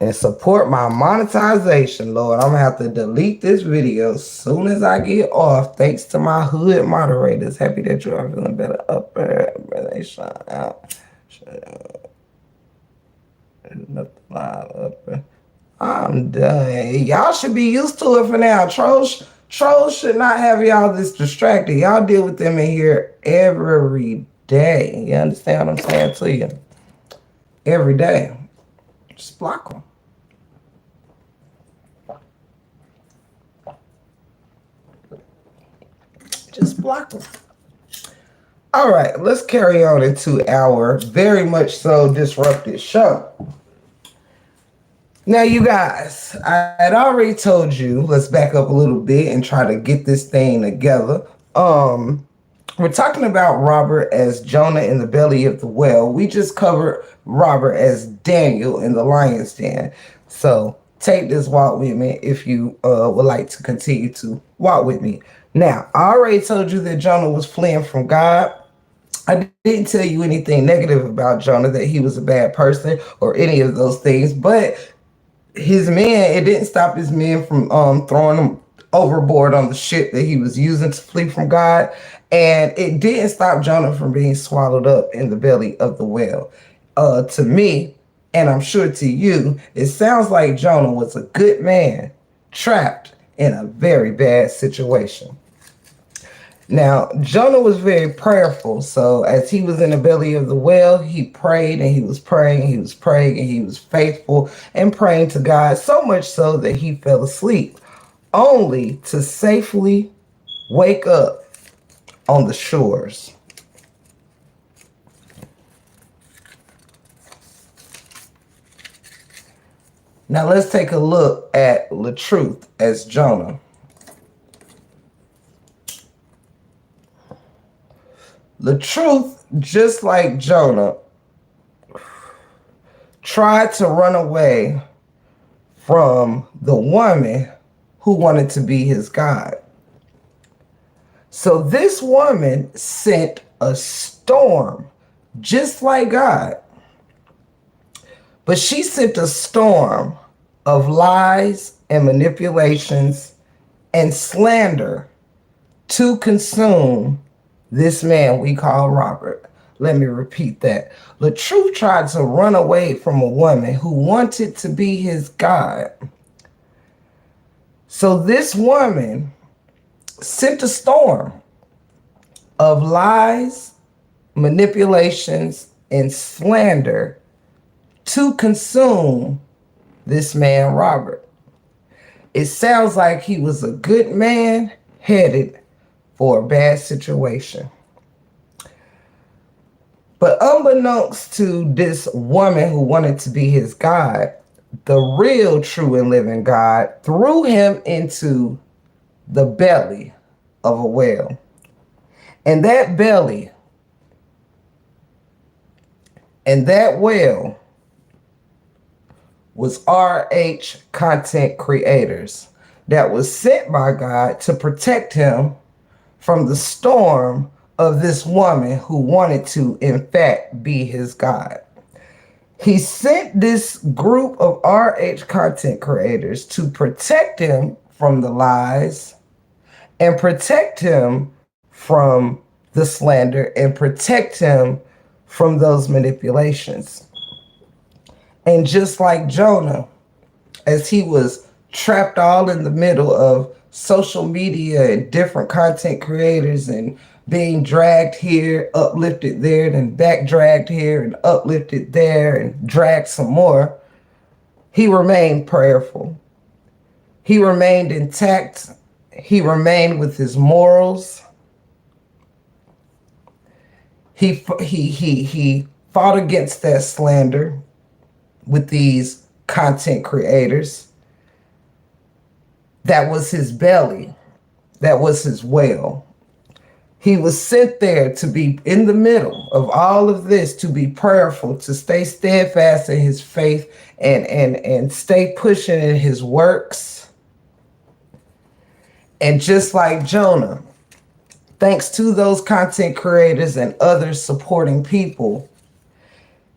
and support my monetization, Lord. I'm gonna have to delete this video as soon as I get off. Thanks to my hood moderators. Happy that you are feeling better. Upper relation out. Nothing live upper. I'm done. Y'all should be used to it for now. Trolls should not have y'all this distracted. Y'all deal with them in here every day. You understand what I'm saying to you? Every day. Just block them. Just block them. All right, let's carry on into our very much so disrupted show. Now, you guys, I had already told you, let's back up a little bit and try to get this thing together. We're talking about Robert as Jonah in the belly of the whale. We just covered Robert as Daniel in the lion's den. So take this walk with me if you would like to continue to walk with me. Now, I already told you that Jonah was fleeing from God. I didn't tell you anything negative about Jonah, that he was a bad person or any of those things, but his men, it didn't stop his men from throwing him overboard on the ship that he was using to flee from God. And it didn't stop Jonah from being swallowed up in the belly of the whale. To me, and I'm sure to you, it sounds like Jonah was a good man trapped in a very bad situation. Now, Jonah was very prayerful. So as he was in the belly of the whale, he prayed and he was praying, and he was praying, and he was faithful and praying to God, so much so that he fell asleep, only to safely wake up on the shores. Now let's take a look at LaTruth as Jonah. LaTruth, just like Jonah, tried to run away from the woman who wanted to be his God. So this woman sent a storm, just like God. But she sent a storm of lies and manipulations and slander to consume this man we call Robert. Let me repeat that. LaTruth tried to run away from a woman who wanted to be his God. So this woman sent a storm of lies, manipulations, and slander to consume this man, Robert. It sounds like he was a good man headed for a bad situation. But unbeknownst to this woman who wanted to be his God, the real, true, and living God threw him into the belly of a whale. And that belly and that whale was RH content creators that was sent by God to protect him from the storm of this woman who wanted to, in fact, be his God. He sent this group of RH content creators to protect him from the lies and protect him from the slander and protect him from those manipulations. And just like Jonah, as he was trapped all in the middle of social media and different content creators and being dragged here, uplifted there, then back dragged here and uplifted there and dragged some more, he remained prayerful. He remained intact. He remained with his morals. He fought against that slander with these content creators. That was his belly. That was his whale. He was sent there to be in the middle of all of this, to be prayerful, to stay steadfast in his faith and stay pushing in his works. And just like Jonah, thanks to those content creators and other supporting people,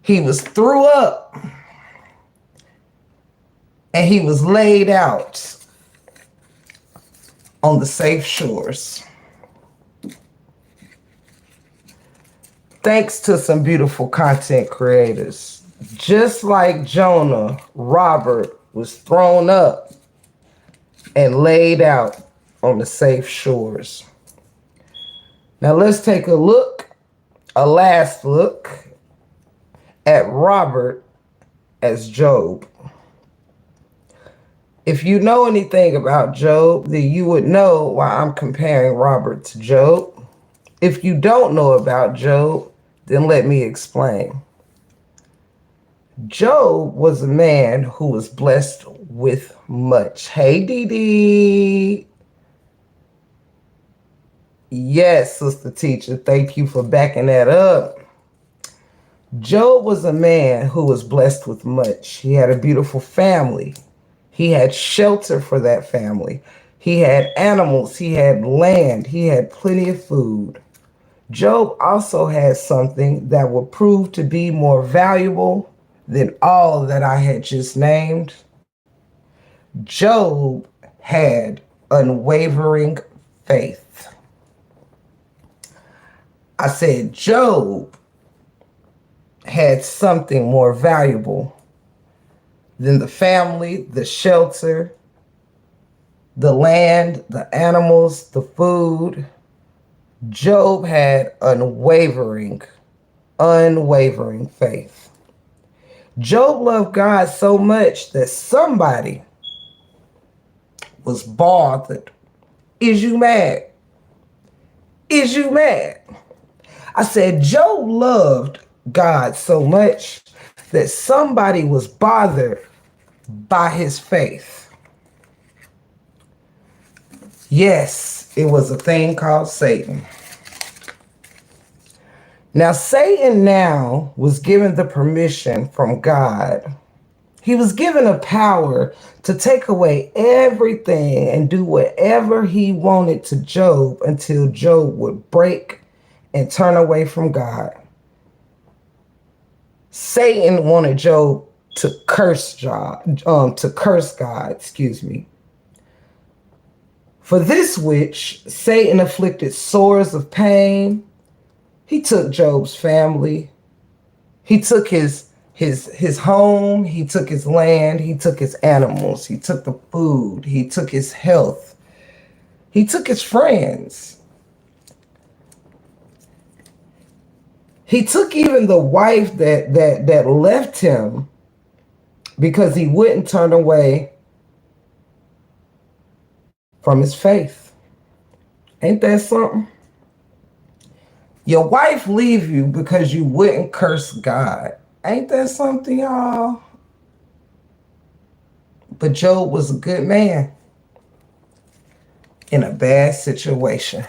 he was threw up and he was laid out on the safe shores. Thanks to some beautiful content creators. Just like Jonah, Robert was thrown up and laid out on the safe shores. Now let's take a last look at Robert as Job. If you know anything about Job, then you would know why I'm comparing Robert to Job. If you don't know about Job, then let me explain. Job was a man who was blessed with much. Hey, Dee Dee. Yes, Sister Teacher, thank you for backing that up. Job was a man who was blessed with much. He had a beautiful family. He had shelter for that family. He had animals. He had land. He had plenty of food. Job also had something that would prove to be more valuable than all that I had just named. Job had unwavering faith. I said Job had something more valuable than the family, the shelter, the land, the animals, the food. Job had unwavering faith. Job loved God so much that somebody was bothered. Is you mad? Is you mad? I said Job loved God so much that somebody was bothered by his faith. Yes, it was a thing called Satan. Now, Satan now was given the permission from God. He was given a power to take away everything and do whatever he wanted to Job until Job would break and turn away from God. Satan wanted Job to curse God, For this which Satan afflicted sores of pain. He took Job's family. He took his home. He took his land. He took his animals. He took the food. He took his health. He took his friends. He took even the wife that left him because he wouldn't turn away from his faith. Ain't that something? Your wife leave you because you wouldn't curse God. Ain't that something, y'all? But Job was a good man in a bad situation.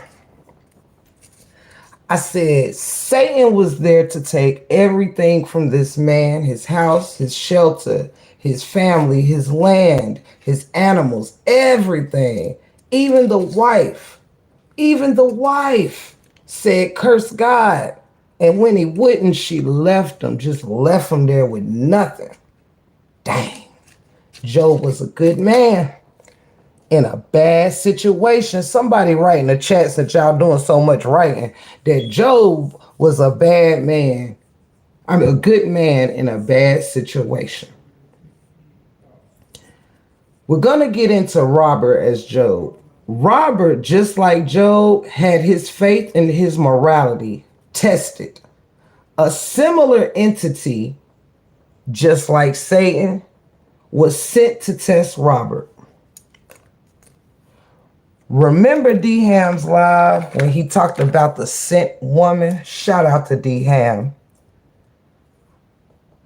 I said Satan was there to take everything from this man, his house, his shelter, his family, his land, his animals, everything. Even the wife said, curse God. And when he wouldn't, she left him, just left him there with nothing. Dang. Job was a good man in a bad situation. Somebody write in the chats that y'all doing so much writing that Job was a bad man. I mean, a good man in a bad situation. We're going to get into Robert as Job. Robert, just like Job, had his faith and his morality tested. A similar entity, just like Satan, was sent to test Robert. Remember D Ham's live when he talked about the sent woman? Shout out to D Ham.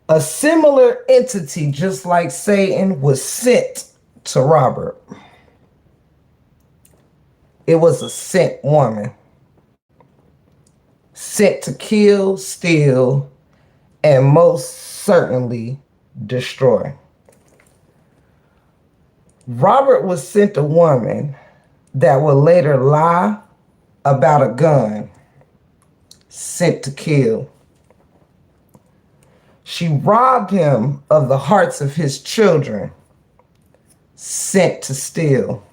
A similar entity, just like Satan, was sent to Robert. It was a sent woman. Sent to kill, steal, and most certainly destroy. Robert was sent a woman that would later lie about a gun, sent to kill. She robbed him of the hearts of his children sent to steal.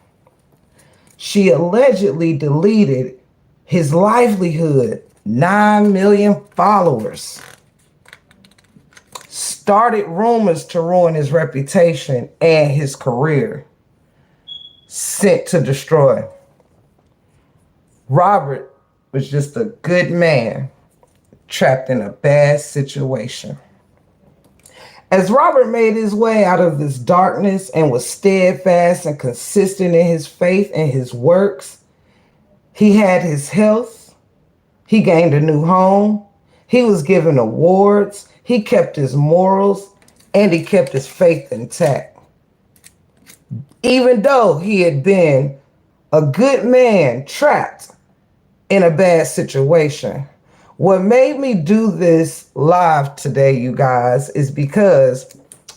She allegedly deleted his livelihood, 9 million followers, started rumors to ruin his reputation and his career, sent to destroy. Robert was just a good man trapped in a bad situation. As Robert made his way out of this darkness and was steadfast and consistent in his faith and his works, he had his health, he gained a new home, he was given awards, he kept his morals, and he kept his faith intact. Even though he had been a good man trapped in a bad situation. What made me do this live today, you guys, is because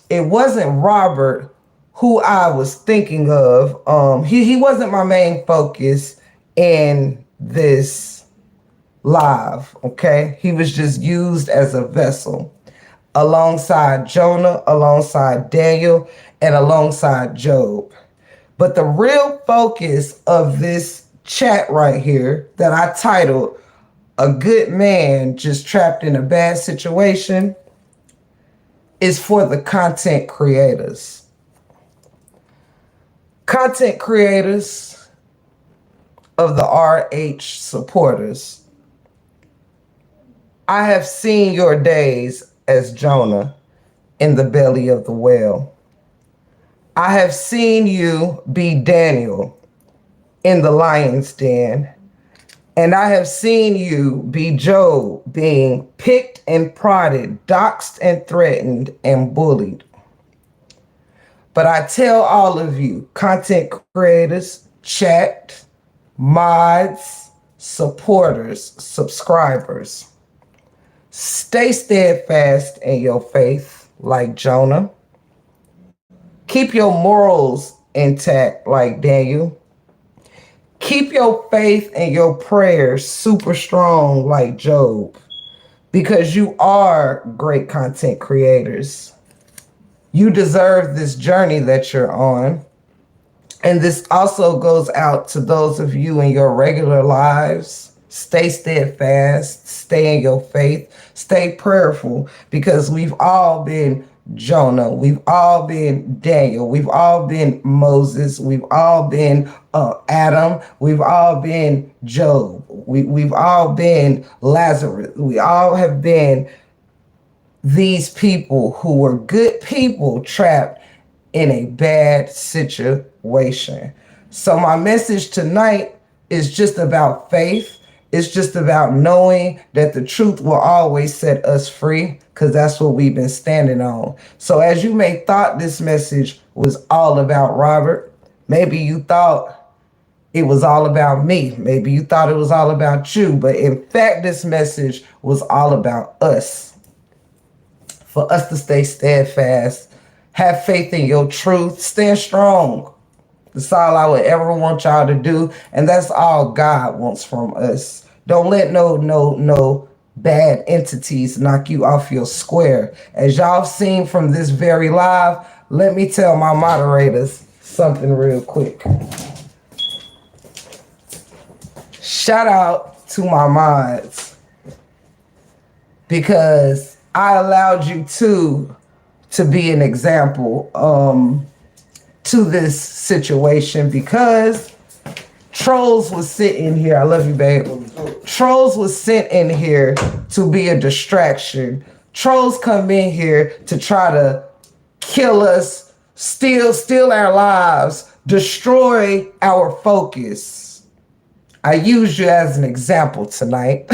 it wasn't Robert who I was thinking of. He wasn't my main focus in this live, okay? He was just used as a vessel alongside Jonah, alongside Daniel, and alongside Job. But the real focus of this chat right here that I titled "A Good Man Just Trapped in a Bad Situation" is for the content creators. Content creators of the RH supporters. I have seen your days as Jonah in the belly of the whale. I have seen you be Daniel in the lion's den. And I have seen you be Job, being picked and prodded, doxxed and threatened and bullied. But I tell all of you, content creators, chat, mods, supporters, subscribers, stay steadfast in your faith like Jonah. Keep your morals intact like Daniel. Keep your faith and your prayers super strong like Job, because you are great content creators. You deserve this journey that you're on. And this also goes out to those of you in your regular lives. Stay steadfast, stay in your faith, stay prayerful, because we've all been Jonah, we've all been Daniel, we've all been Moses, we've all been Adam, we've all been Job, we've all been Lazarus, we all have been these people who were good people trapped in a bad situation. So my message tonight is just about faith. It's just about knowing that the truth will always set us free, because that's what we've been standing on. So as you may thought this message was all about Robert, maybe you thought it was all about me. Maybe you thought it was all about you. But in fact, this message was all about us. For us to stay steadfast, have faith in your truth, stand strong. That's all I would ever want y'all to do. And that's all God wants from us. Don't let no bad entities knock you off your square. As y'all seen from this very live, let me tell my moderators something real quick. Shout out to my mods, because I allowed you to be an example to this situation, because trolls was sitting here. I love you, babe. Trolls was sent in here to be a distraction. Trolls come in here to try to kill us, steal our lives, destroy our focus. I used you as an example tonight.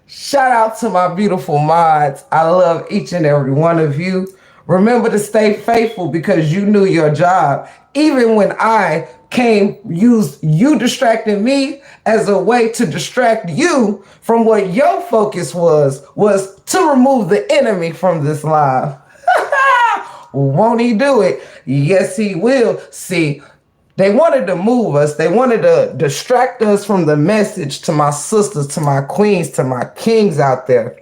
Shout out to my beautiful mods. I love each and every one of you. Remember to stay faithful, because you knew your job. Even when I used you distracting me as a way to distract you from what your focus was to remove the enemy from this live. Won't he do it? Yes, he will. See, they wanted to move us. They wanted to distract us from the message, to my sisters, to my queens, to my kings out there.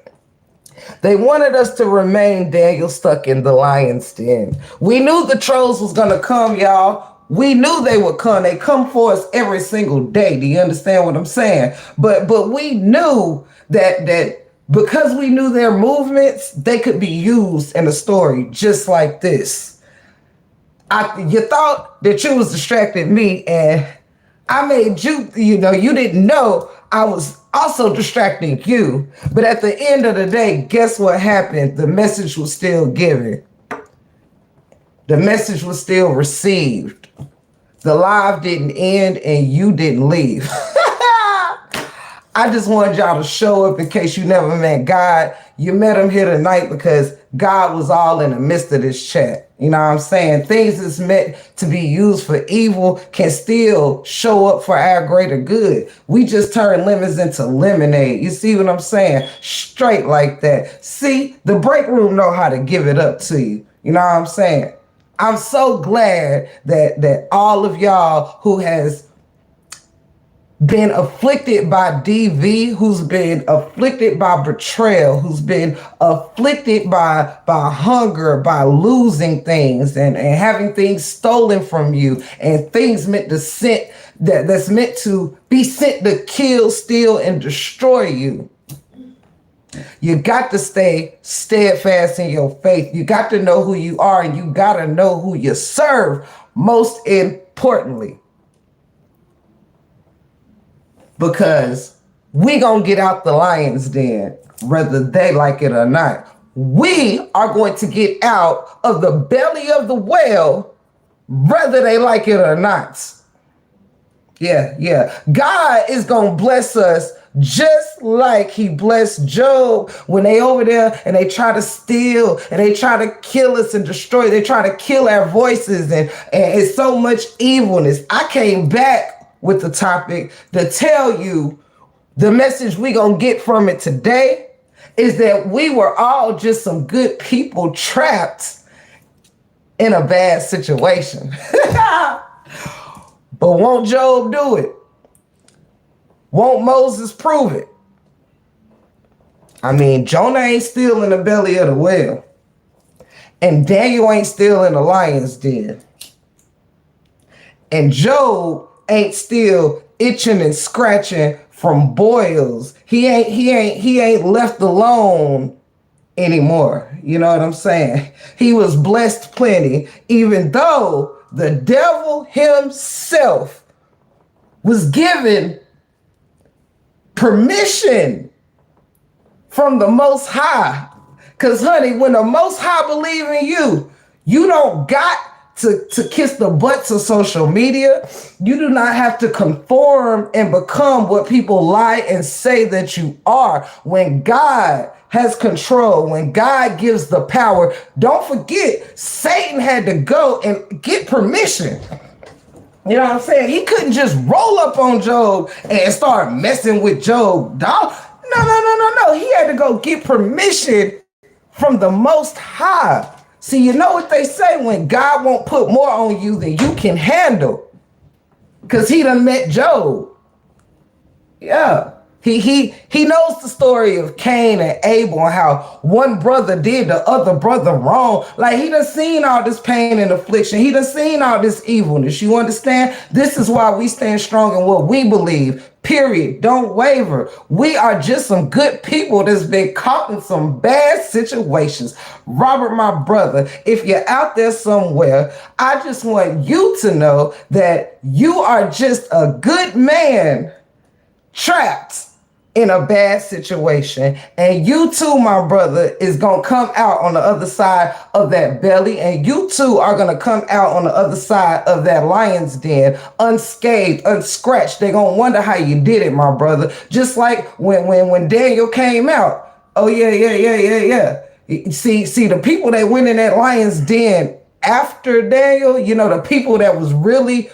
They wanted us to remain Daniel stuck in the lion's den. We knew the trolls was gonna come, y'all. We knew they would come. They come for us every single day. Do you understand what I'm saying? But we knew that because we knew their movements, they could be used in a story just like this. You thought that you was distracting me, and I made you, you didn't know I was also distracting you. But at the end of the day, guess what happened? The message was still given. The message was still received. The live didn't end and you didn't leave. I just wanted y'all to show up in case you never met God. You met him here tonight because God was all in the midst of this chat. You know what I'm saying? Things that's meant to be used for evil can still show up for our greater good. We just turn lemons into lemonade. You see what I'm saying? Straight like that. See, the break room know how to give it up to you. You know what I'm saying? I'm so glad that all of y'all who has been afflicted by DV, who's been afflicted by betrayal, who's been afflicted by hunger, by losing things and having things stolen from you, and things meant to that's meant to be sent to kill, steal, and destroy you. You got to stay steadfast in your faith. You got to know who you are, and you got to know who you serve, most importantly. Because we gonna get out the lion's den, whether they like it or not. We are going to get out of the belly of the whale, whether they like it or not. Yeah. God is gonna bless us just like he blessed Job when they over there and they try to steal and they try to kill us and destroy. They try to kill our voices and it's so much evilness. I came back with the topic to tell you the message we gonna get from it today is that we were all just some good people trapped in a bad situation. But won't Job do it? Won't Moses prove it? I mean, Jonah ain't still in the belly of the whale. And Daniel ain't still in the lion's den. And Job ain't still itching and scratching from boils. He ain't left alone anymore. You know what I'm saying? He was blessed plenty, even though the devil himself was given permission from the Most High. Because, honey, when the Most High believe in you, you don't got to kiss the butts of social media. You do not have to conform and become what people lie and say that you are. When God has control, when God gives the power, don't forget, Satan had to go and get permission. You know what I'm saying? He couldn't just roll up on Job and start messing with Job. Dog. No. He had to go get permission from the Most High. See, you know what they say, when God won't put more on you than you can handle. Because he done met Job. Yeah. He knows the story of Cain and Abel and how one brother did the other brother wrong. Like, he done seen all this pain and affliction. He done seen all this evilness. You understand? This is why we stand strong in what we believe. Period. Don't waver. We are just some good people that's been caught in some bad situations. Robert, my brother, if you're out there somewhere, I just want you to know that you are just a good man trapped in a bad situation, and you too, my brother, is gonna come out on the other side of that belly, and you too are gonna come out on the other side of that lion's den unscathed, unscratched. They're gonna wonder how you did it, my brother. Just like when Daniel came out. Oh yeah. See the people that went in that lion's den after Daniel, you know, the people that was really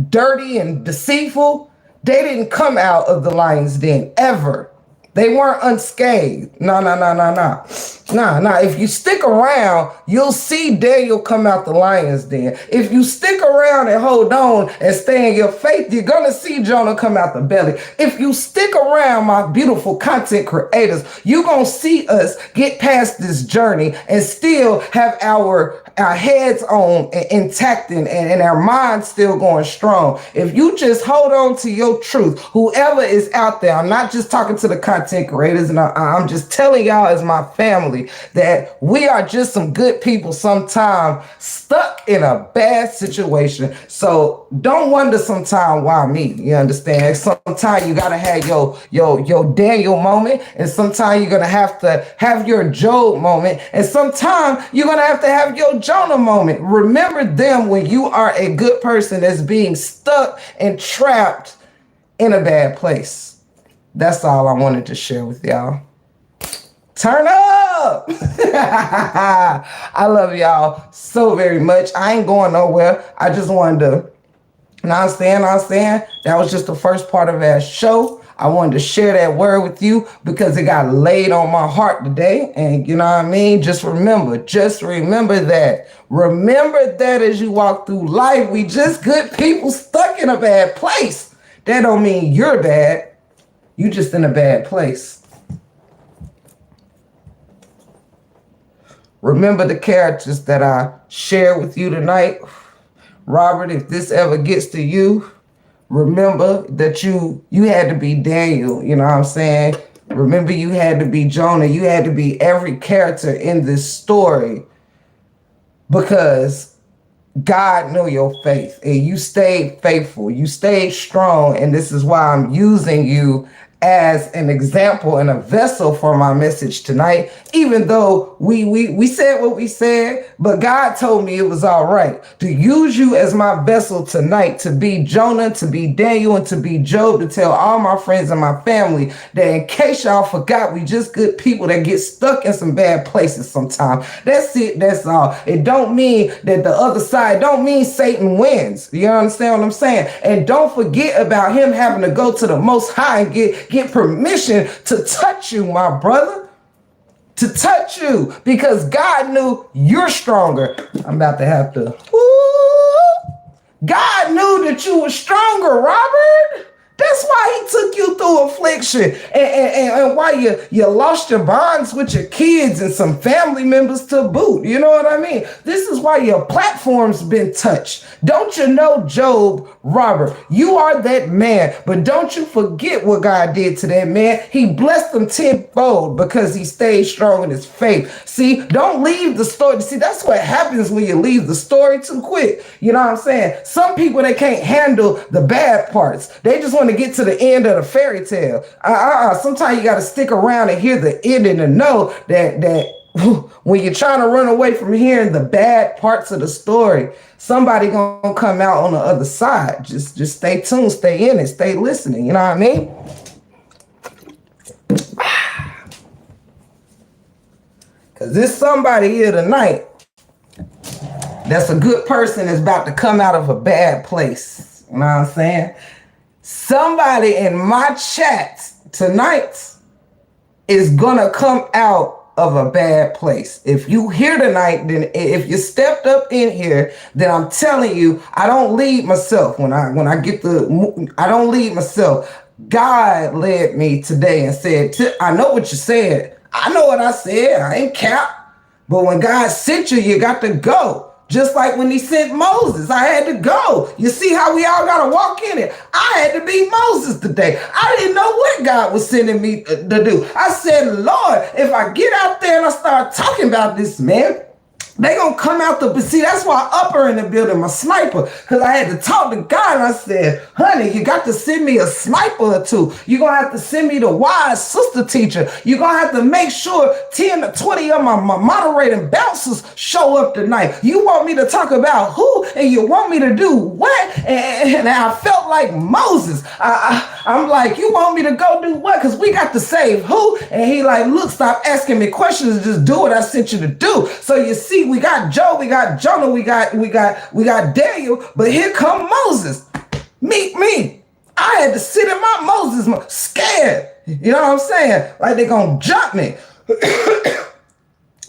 dirty and deceitful, they didn't come out of the lion's den ever. They weren't unscathed. No, no, no, no, no. Nah, nah. If you stick around, you'll see Daniel come out the lion's den. If you stick around and hold on and stay in your faith, you're going to see Jonah come out the belly. If you stick around, my beautiful content creators, you're going to see us get past this journey and still have our heads on intact and our minds still going strong. If you just hold on to your truth, whoever is out there, I'm not just talking to the content creators, and I'm just telling y'all as my family that we are just some good people sometimes stuck in a bad situation. So don't wonder sometimes why me. You understand? Sometimes you gotta have your Daniel moment, and sometimes you're gonna have to have your Job moment, and sometimes you're gonna have to have your Jonah moment. Remember them when you are a good person that's being stuck and trapped in a bad place. That's all I wanted to share with y'all. Turn up! I love y'all so very much. I ain't going nowhere. I just wanted to, understand. That was just the first part of our show. I wanted to share that word with you because it got laid on my heart today. And you know what I mean? Just remember that. Remember that as you walk through life, we just good people stuck in a bad place. That don't mean you're bad. You just in a bad place. Remember the characters that I shared with you tonight. Robert, if this ever gets to you, remember that you had to be Daniel, you know what I'm saying? Remember you had to be Jonah. You had to be every character in this story because God knew your faith and you stayed faithful. You stayed strong, and this is why I'm using you as an example and a vessel for my message tonight. Even though we said what we said, but God told me it was all right to use you as my vessel tonight to be Jonah, to be Daniel, and to be Job, to tell all my friends and my family that in case y'all forgot, we just good people that get stuck in some bad places sometimes. That's it. That's all. It don't mean that the other side, don't mean Satan wins. You understand what I'm saying? And don't forget about him having to go to the Most High and get permission to touch you, my brother. To touch you, because God knew you're stronger. I'm about to have to. God knew that you were stronger, Robert. That's why he took you through affliction and why you lost your bonds with your kids and some family members to boot. You know what I mean? This is why your platform's been touched. Don't you know, Job, Robert, you are that man, but don't you forget what God did to that man. He blessed him tenfold because he stayed strong in his faith. See, don't leave the story. See, that's what happens when you leave the story too quick. You know what I'm saying? Some people, they can't handle the bad parts. They just want to get to the end of the fairy tale. Sometimes you got to stick around and hear the ending and know that when you're trying to run away from hearing the bad parts of the story, somebody gonna come out on the other side. Just stay tuned, stay in it, stay listening. You know what I mean? Because there's somebody here tonight that's a good person that's about to come out of a bad place. You know what I'm saying? Somebody in my chat tonight is gonna come out of a bad place. If you here tonight, then if you stepped up in here, then I'm telling you, I don't lead myself. I don't lead myself. God led me today and said, I know what you said. I know what I said. I ain't cap. But when God sent you, you got to go. Just like when he sent Moses, I had to go. You see how we all got to walk in it? I had to be Moses today. I didn't know what God was sending me to do. I said, Lord, if I get out there and I start talking about this, man, they gonna come out but see, that's why I up her in the building, my sniper, because I had to talk to God, and I said, honey, you got to send me a sniper or two. You're gonna have to send me the wise sister teacher. You're gonna have to make sure 10 to 20 of my moderating bouncers show up tonight. You want me to talk about who, and you want me to do what? And I felt like Moses. I'm like, you want me to go do what? Because we got to save who? And he like, look, stop asking me questions and just do what I sent you to do. So you see, we got Joe, we got Jonah, we got Daniel, but here come Moses. Meet me. I had to sit in my Moses scared. You know what I'm saying? Like they gonna jump me.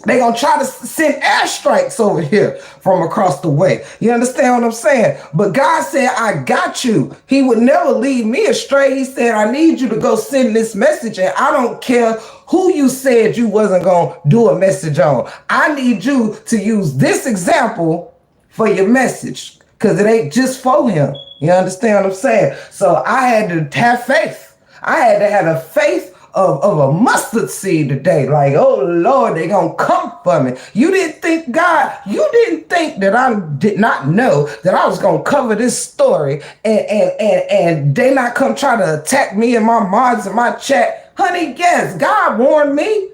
They gonna try to send airstrikes over here from across the way. You understand what I'm saying? But God said, I got you. He would never lead me astray. He said, I need you to go send this message, and I don't care who you said you wasn't gonna do a message on. I need you to use this example for your message, because it ain't just for him. You understand what I'm saying? So I had to have faith. I had to have a faith of a mustard seed today. Like, oh Lord, they gonna come for me. You didn't think, God, you didn't think that I did not know that I was gonna cover this story and they not come try to attack me and my mods and my chat. Honey, yes, God warned me.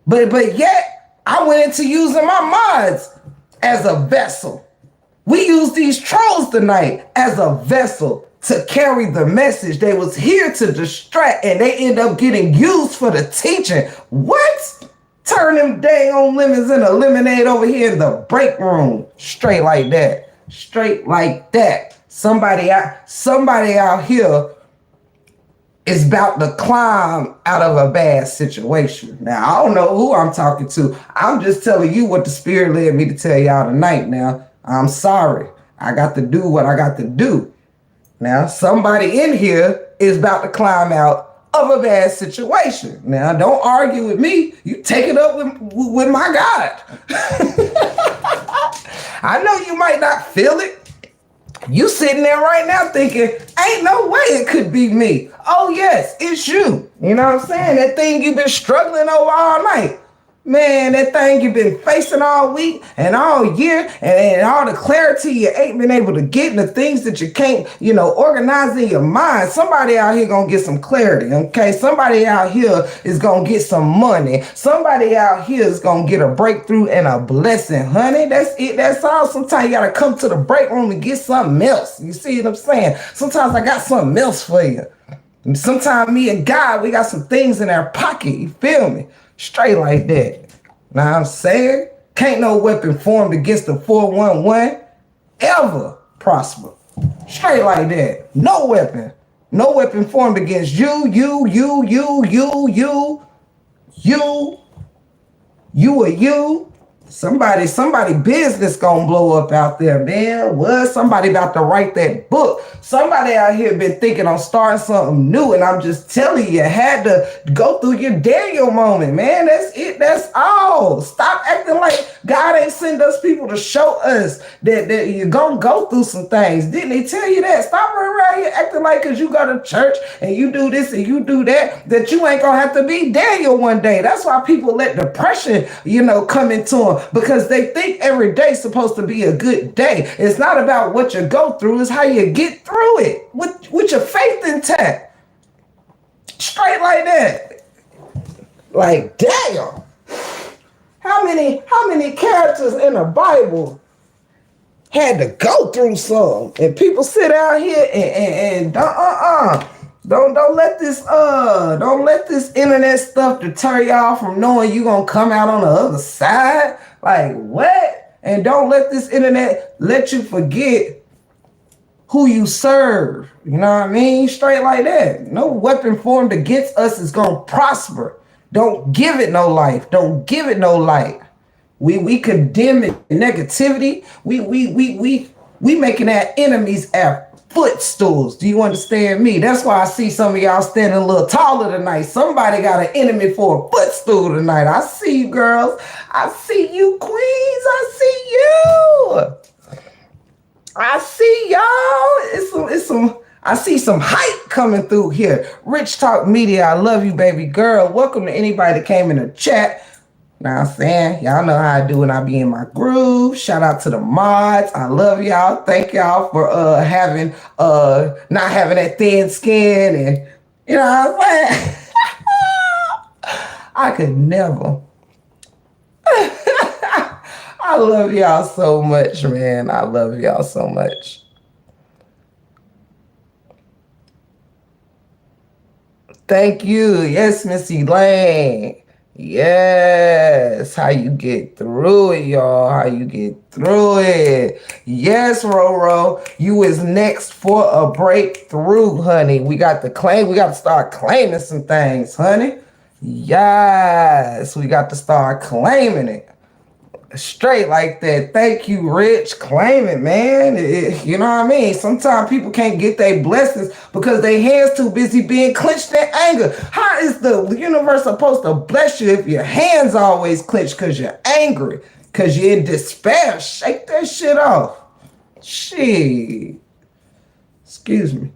But yet I went into using my mods as a vessel. We use these trolls tonight as a vessel to carry the message. They was here to distract, and they end up getting used for the teaching. What? Turn them dang on lemons into lemonade over here in the break room. Straight like that. Straight like that. Somebody out here is about to climb out of a bad situation. Now, I don't know who I'm talking to. I'm just telling you what the Spirit led me to tell y'all tonight now. I'm sorry. I got to do what I got to do. Now, somebody in here is about to climb out of a bad situation. Now, don't argue with me. You take it up with my God. I know you might not feel it. You sitting there right now thinking, ain't no way it could be me. Oh, yes, it's you. You know what I'm saying? That thing you've been struggling over all night. Man, that thing you've been facing all week and all year, and all the clarity you ain't been able to get, and the things that you can't, organize in your mind. Somebody out here gonna get some clarity, okay? Somebody out here is gonna get some money. Somebody out here is gonna get a breakthrough and a blessing, honey. That's it. That's all. Sometimes you gotta come to the break room and get something else. You see what I'm saying? Sometimes I got something else for you. And sometimes me and God, we got some things in our pocket. You feel me? Straight like that. Now I'm saying, can't no weapon formed against the 411 ever prosper. Straight like that. No weapon. No weapon formed against you or you. Somebody business gonna blow up out there, man. What? Somebody about to write that book. Somebody out here been thinking on starting something new, and I'm just telling you, had to go through your Daniel moment, man. That's it. That's all. Stop acting like God ain't send us people to show us that you're gonna go through some things. Didn't he tell you that? Stop around here acting like because you go to church and you do this and you do that you ain't gonna have to be Daniel one day. That's why people let depression, come into them, because they think every day's supposed to be a good day. It's not about what you go through, it's how you get through it with your faith intact. Straight like that. Like, damn. How many characters in the Bible had to go through some? And people sit out here and don't let this internet stuff deter y'all from knowing you gonna come out on the other side. Like, what? And don't let this internet let you forget who you serve. You know what I mean? Straight like that. No weapon formed against us is gonna prosper. Don't give it no life. Don't give it no light. We condemn it, negativity. We making our enemies our footstools. Do you understand me? That's why I see some of y'all standing a little taller tonight. Somebody got an enemy for a footstool tonight. I see you, girls. I see you, queens. I see you. I see y'all. I see some hype coming through here. Rich Talk Media, I love you, baby girl. Welcome to anybody that came in the chat. Now I'm saying, y'all know how I do when I be in my groove. Shout out to the mods. I love y'all. Thank y'all for not having that thin skin, and you know what I'm saying? I could never. I love y'all so much, man. I love y'all so much. Thank you. Yes, Miss Elaine. Yes, how you get through it, y'all. How you get through it. Yes, Roro, you is next for a breakthrough, honey. We got to claim, we got to start claiming some things, honey. Yes, we got to start claiming it straight like that. Thank you, Rich. Claim it, man. You know what I mean? Sometimes people can't get their blessings because their hands too busy being clenched in anger. How is the universe supposed to bless you if your hands always clenched because you're angry? Because you're in despair? Shake that shit off. Shit. Excuse me.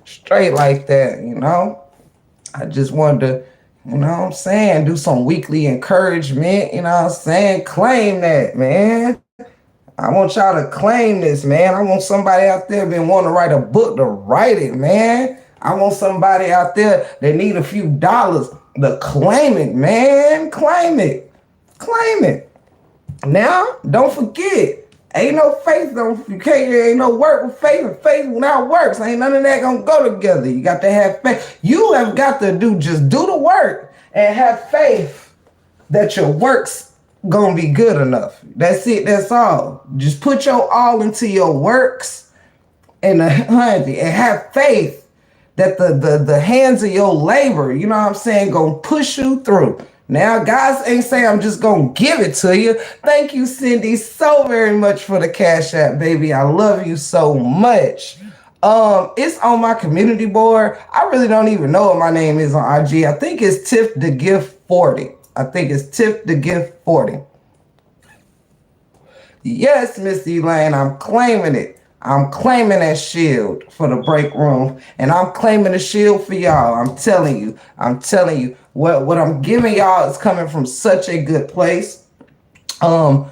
Straight like that, you know? I just wanted to, you know what I'm saying, do some weekly encouragement, you know what I'm saying? Claim that, man. I want y'all to claim this, man. I want somebody out there been wanting to write a book to write it, man. I want somebody out there that need a few dollars to claim it, man. Claim it. Claim it. Now, don't forget, ain't no faith, ain't no work with faith, and faith without works. Ain't none of that gonna go together. You got to have faith. You have got to just do the work and have faith that your works gonna be good enough. That's it, that's all. Just put your all into your works and have faith that the hands of your labor, you know what I'm saying, gonna push you through. Now, guys ain't saying I'm just gonna give it to you. Thank you, Cindy, so very much for the Cash App, baby. I love you so much. It's on my community board. I really don't even know what my name is on IG. I think it's Tiff the Gift 40. I think it's Tiff the Gift 40. Yes, Miss Elaine, I'm claiming it. I'm claiming that shield for the break room, and I'm claiming the shield for y'all. I'm telling you, what I'm giving y'all is coming from such a good place. I'm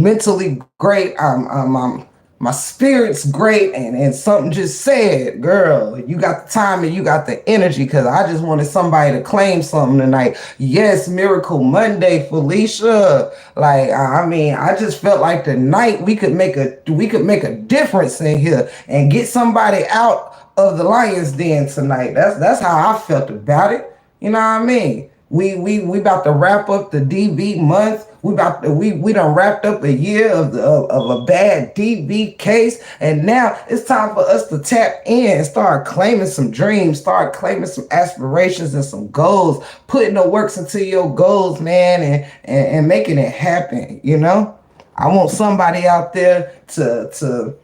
mentally great. I'm my spirit's great, and something just said, girl, you got the time and you got the energy, because I just wanted somebody to claim something tonight. Yes, Miracle Monday, Felicia. Like, I mean, I just felt like tonight we could make a difference in here and get somebody out of the lion's den tonight. That's how I felt about it. You know what I mean? We about to wrap up the DB month. We done wrapped up a year of a bad DB case, and now it's time for us to tap in and start claiming some dreams, start claiming some aspirations and some goals, putting the works into your goals, man, and making it happen. You know, I want somebody out there to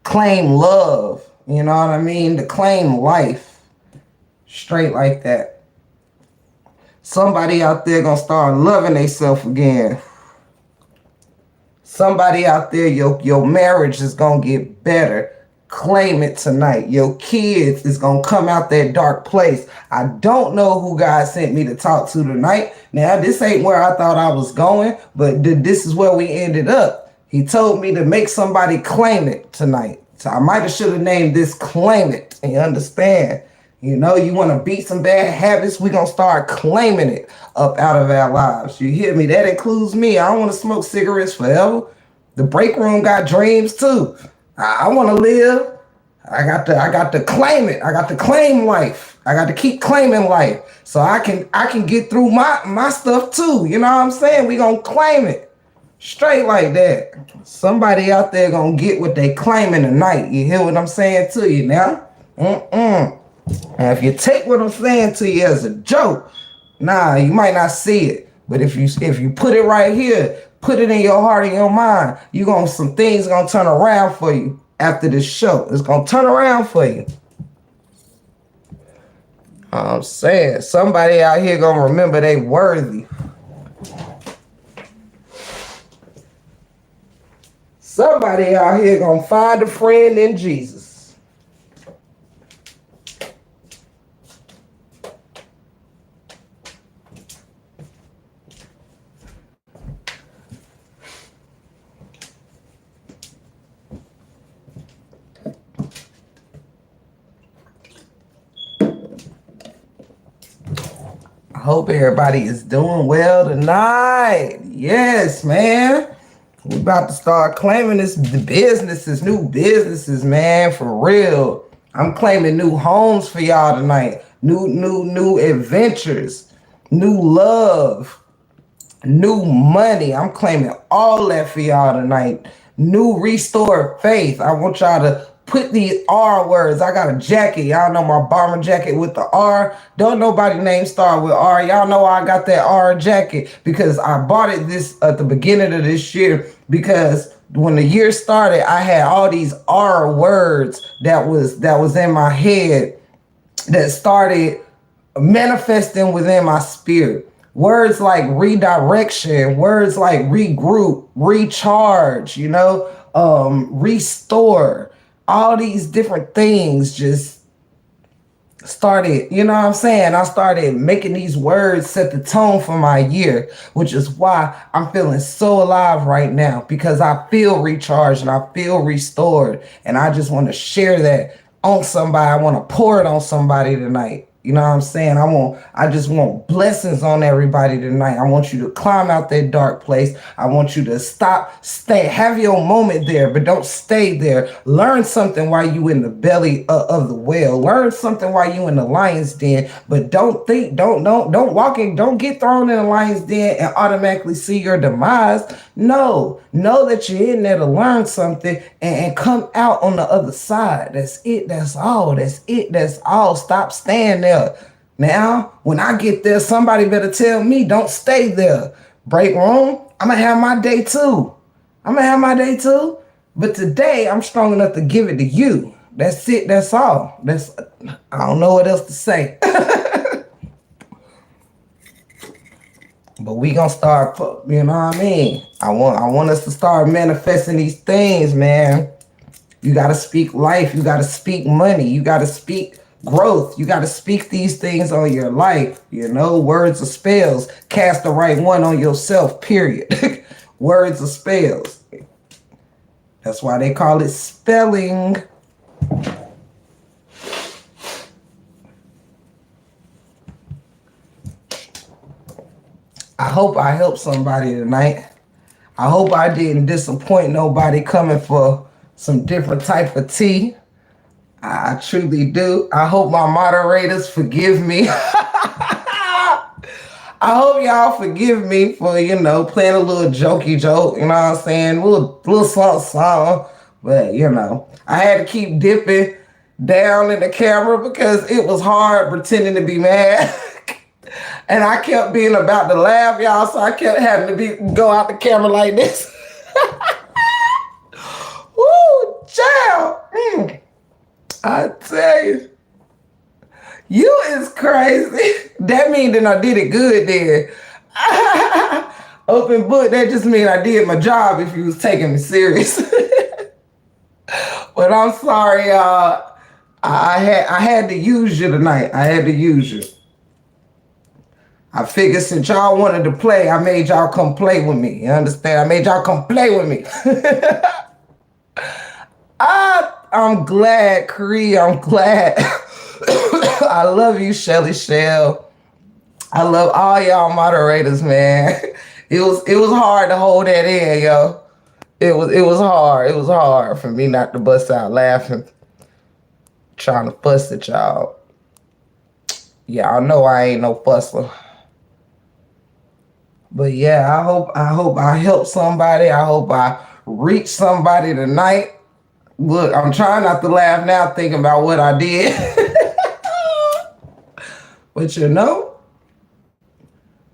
claim love. You know what I mean? To claim life, straight like that. Somebody out there gonna start loving themselves again. Somebody out there, your marriage is gonna get better. Claim it tonight. Your kids is gonna come out that dark place. I don't know who God sent me to talk to tonight. Now, this ain't where I thought I was going, but this is where we ended up. He told me to make somebody claim it tonight. So I might have should have named this Claim It. You understand? You know, you want to beat some bad habits, we're going to start claiming it up out of our lives. You hear me? That includes me. I don't want to smoke cigarettes forever. The break room got dreams too. I want to live. I got to claim it. I got to claim life. I got to keep claiming life so I can get through my stuff too. You know what I'm saying? We going to claim it. Straight like that. Somebody out there going to get what they claiming tonight. You hear what I'm saying to you now? And if you take what I'm saying to you as a joke, nah, you might not see it. But if you put it right here, put it in your heart and your mind, some things gonna turn around for you after this show. It's gonna turn around for you. I'm saying somebody out here gonna remember they worthy. Somebody out here gonna find a friend in Jesus. I hope everybody is doing well tonight. Yes, man. We about to start claiming this the businesses, new businesses, man, for real. I'm claiming new homes for y'all tonight. New adventures, new love, new money. I'm claiming all that for y'all tonight. New restored faith. I want y'all to put these R words. I got a jacket. Y'all know my bomber jacket with the R. Don't nobody name start with R. Y'all know I got that R jacket because I bought it this at the beginning of this year because when the year started, I had all these R words that was in my head that started manifesting within my spirit. Words like redirection, words like regroup, recharge, restore. All these different things just started, you know what I'm saying? I started making these words set the tone for my year, which is why I'm feeling so alive right now because I feel recharged and I feel restored. And I just want to share that on somebody. I want to pour it on somebody tonight. You know what I'm saying? I just want blessings on everybody tonight. I want you to climb out that dark place. I want you to have your moment there, but don't stay there. Learn something while you in the belly of the whale. Learn something while you in the lion's den, but don't walk in, don't get thrown in the lion's den and automatically see your demise. No, know that you're in there to learn something and come out on the other side. That's it. That's all. That's it. That's all. Stop staying there. Now, when I get there, somebody better tell me, don't stay there. Break room, I'm going to have my day too. But today, I'm strong enough to give it to you. That's it. That's all. I don't know what else to say. But we gonna start, you know what I mean? I want us to start manifesting these things, man. You gotta speak life. You gotta speak money. You gotta speak growth. You gotta speak these things on your life. Words are spells. Cast the right one on yourself, period. Words are spells. That's why they call it spelling. I hope I helped somebody tonight. I hope I didn't disappoint nobody coming for some different type of tea. I truly do. I hope my moderators forgive me. I hope y'all forgive me for, playing a little jokey joke, you know what I'm saying? A little song. But, I had to keep dipping down in the camera because it was hard pretending to be mad. And I kept being about to laugh, y'all, so I kept having to go out the camera like this. Woo, child. I tell you, you is crazy. That means that I did it good then. Open book, that just means I did my job if you was taking me serious. But I'm sorry, y'all. I had to use you tonight. I had to use you. I figured since y'all wanted to play, I made y'all come play with me. You understand? I made y'all come play with me. I'm glad, Cree. I'm glad. I love you, Shelly Shell. I love all y'all moderators, man. It was hard to hold that in, yo. It was hard. It was hard for me not to bust out laughing, trying to fuss at y'all. Y'all know I ain't no fusser. But yeah, I hope I help somebody. I hope I reach somebody tonight. Look, I'm trying not to laugh now thinking about what I did. But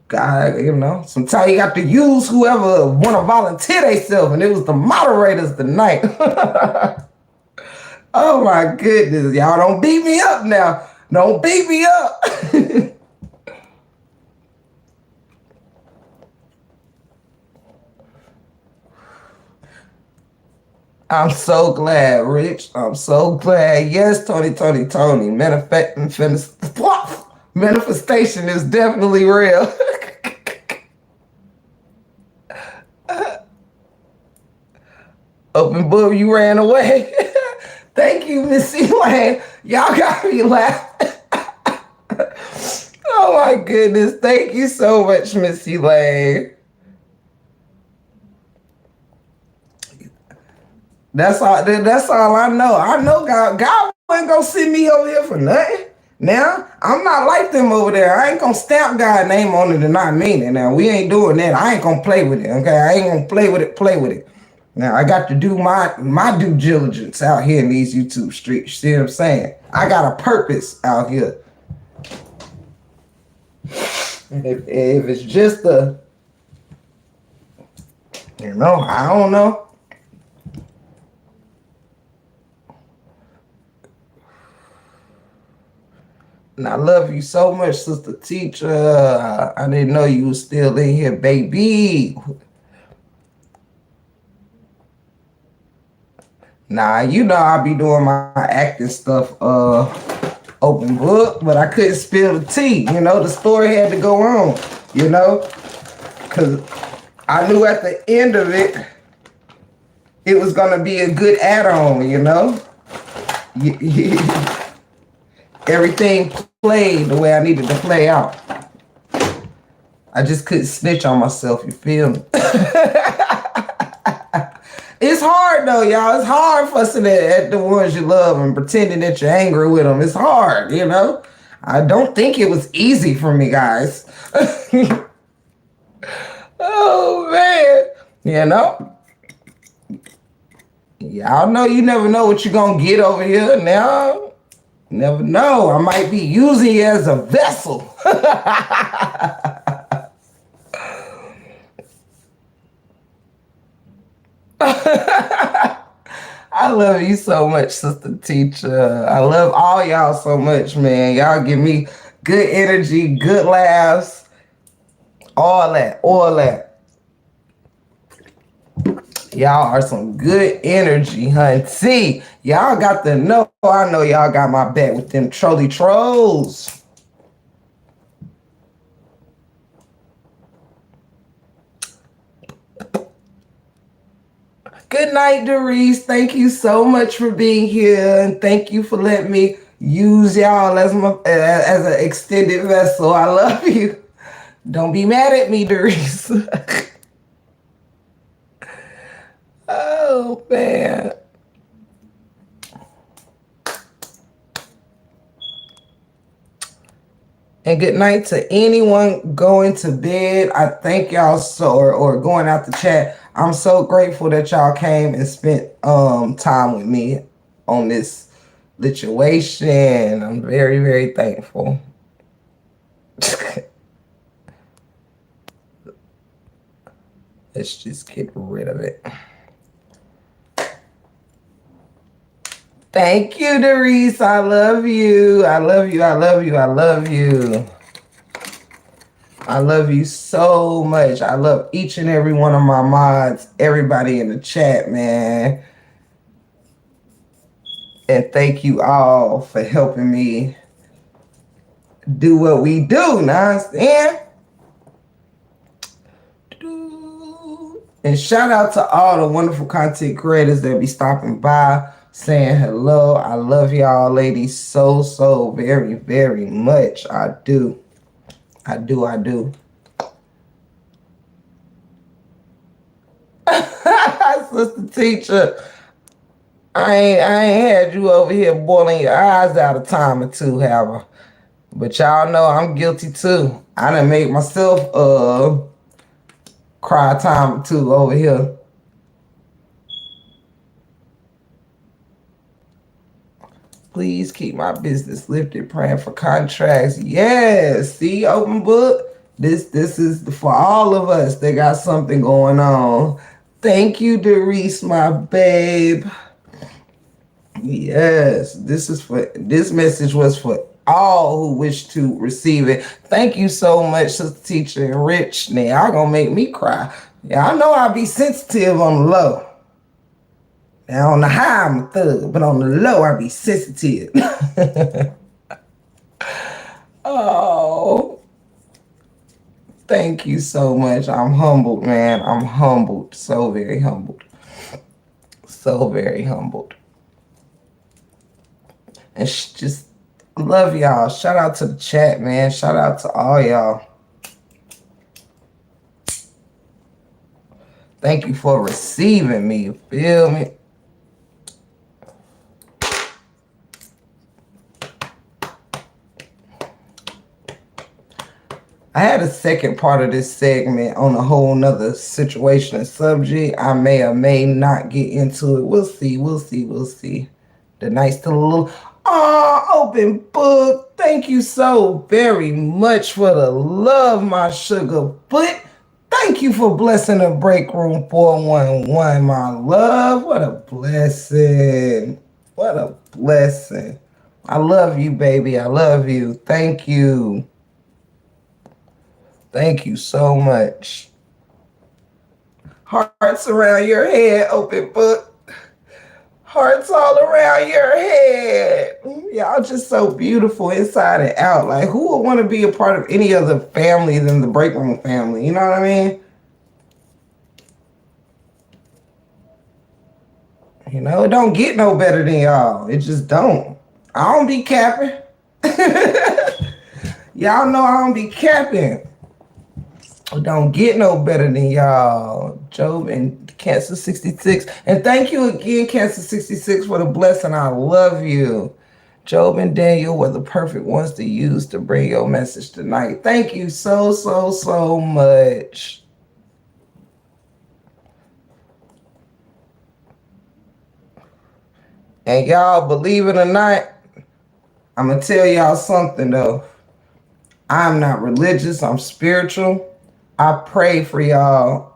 God, sometimes you got to use whoever want to volunteer themselves, and it was the moderators tonight. Oh my goodness, y'all don't beat me up now. Don't beat me up. I'm so glad, Rich. I'm so glad. Yes, Tony. Manifestation is definitely real. Open book, you ran away. Thank you, Missy Lane. Y'all got me laughing. Oh my goodness. Thank you so much, Missy Lane. That's all I know. I know God wasn't gonna send me over here for nothing. Now I'm not like them over there. I ain't gonna stamp God's name on it and not mean it. Now we ain't doing that. I ain't gonna play with it. Okay, I ain't gonna play with it. Play with it. Now I got to do my due diligence out here in these YouTube streets. See what I'm saying? I got a purpose out here. And if it's just I don't know. And I love you so much, Sister Teacher. I didn't know you was still in here, baby. Nah, you know I be doing my acting stuff, open book, but I couldn't spill the tea. You know, the story had to go on, you know? Because I knew at the end of it, it was going to be a good add-on, you know? Everything played the way I needed to play out. I just couldn't snitch on myself, you feel me? It's hard though, y'all. It's hard fussing at the ones you love and pretending that you're angry with them. It's hard, you know? I don't think it was easy for me, guys. Oh, man. You know? Y'all know you never know what you're going to get over here now. Never know. I might be using you as a vessel. I love you so much, Sister Teacher. I love all y'all so much, man. Y'all give me good energy, good laughs, all that, all that. Y'all are some good energy, hunty. Y'all got to know. I know y'all got my back with them trolley trolls. Good night, Doris. Thank you so much for being here, and thank you for letting me use y'all as an extended vessel. I love you. Don't be mad at me, Doris. Oh man. And good night to anyone going to bed. I thank y'all or going out the chat. I'm so grateful that y'all came and spent time with me on this situation. I'm very, very thankful. Let's just get rid of it. Thank you, Doris. I love you. I love you. I love you. I love you. I love you so much. I love each and every one of my mods, everybody in the chat, man. And thank you all for helping me do what we do. Now, understand? And shout out to all the wonderful content creators that be stopping by, saying hello. I love y'all ladies so, so very, very much. I do. I do. I do. Sister Teacher, I ain't had you over here boiling your eyes out a time or two, have I? But y'all know I'm guilty too. I done made myself cry a time or two over here. Please keep my business lifted, praying for contracts. Yes, see, open book. This is for all of us that got something going on. Thank you, Doris, my babe. Yes, this message was for all who wish to receive it. Thank you so much, Sister Teacher and Rich. Now, y'all gonna make me cry. Yeah, I know I'll be sensitive on the low. Now, on the high, I'm a thug, but on the low, I be sensitive. Oh, thank you so much. I'm humbled, man. I'm humbled. So very humbled. So very humbled. And just love y'all. Shout out to the chat, man. Shout out to all y'all. Thank you for receiving me. You feel me? I had a second part of this segment on a whole nother situation and subject. I may or may not get into it. We'll see. We'll see. We'll see. The nice little open book. Thank you so very much for the love, my sugar. But thank you for blessing the break room 411, my love. What a blessing. What a blessing. I love you, baby. I love you. Thank you. Thank you so much. Hearts around your head, open book. Hearts all around your head. Y'all just so beautiful inside and out. Like, who would want to be a part of any other family than the break room family? You know what I mean? You know, it don't get no better than y'all. It just don't. I don't be capping. Y'all know I don't be capping. Don't get no better than y'all. Job and Cancer 66. And thank you again, Cancer 66, for the blessing. I love you. Job and Daniel were the perfect ones to use to bring your message tonight. Thank you so, so, so much. And y'all, believe it or not, I'm going to tell y'all something though. I'm not religious, I'm spiritual. I pray for y'all.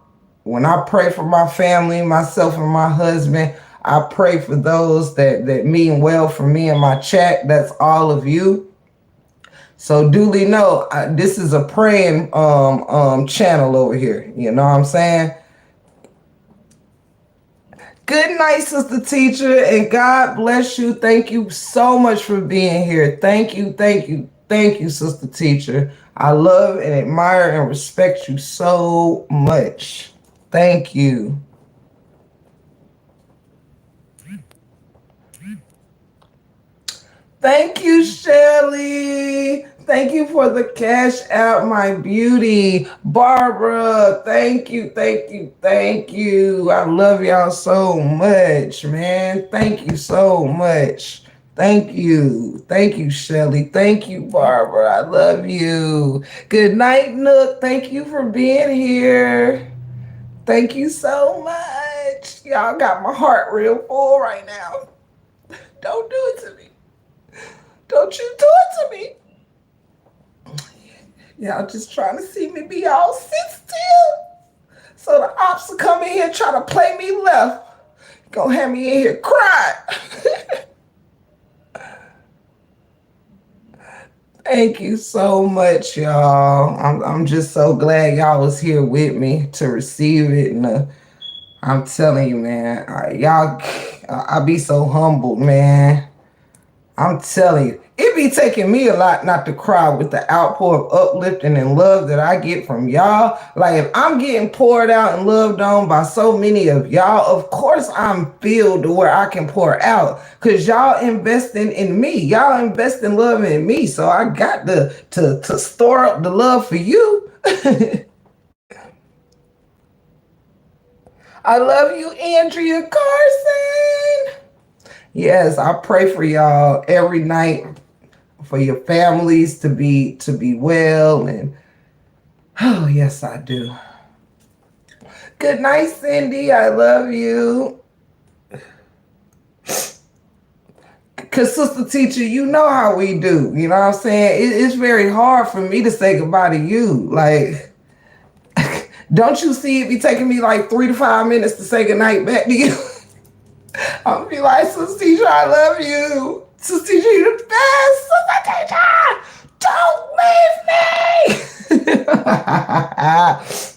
When I pray for my family, myself and my husband, I pray for those that mean well for me in my chat. That's all of you. So duly know, this is a praying channel over here. You know what I'm saying? Good night, sister teacher, and God bless you. Thank you so much for being here. Thank you, thank you, thank you, sister teacher. I love and admire and respect you so much. Thank you. Thank you, Shelly. Thank you for the cash out, my beauty. Barbara, thank you, thank you, thank you. I love y'all so much, man. Thank you so much. Thank you. Thank you, Shelly. Thank you, Barbara. I love you. Good night, Nook. Thank you for being here. Thank you so much. Y'all got my heart real full right now. Don't do it to me. Don't you do it to me. Y'all just trying to see me be all sit still. So the ops will come in here try to play me left. Gonna have me in here crying. Thank you so much, y'all. I'm just so glad y'all was here with me to receive it. And I'm telling you, man, I be so humbled, man. I'm telling you, it be taking me a lot not to cry with the outpour of uplifting and love that I get from y'all. Like, if I'm getting poured out and loved on by so many of y'all, of course I'm filled to where I can pour out. Because y'all investing in me. Y'all invest in love in me. So I got to store up the love for you. I love you, Andrea Carson. Yes, I pray for y'all every night, for your families to be well, and oh yes, I do. Good night, Cindy. I love you. Cause sister teacher, you know how we do. You know what I'm saying? It's very hard for me to say goodbye to you. Like, don't you see it be taking me like 3 to 5 minutes to say goodnight back to you? I'm gonna be like, sister teacher, I love you. Sister teacher, you the best. Sister teacher, don't leave me.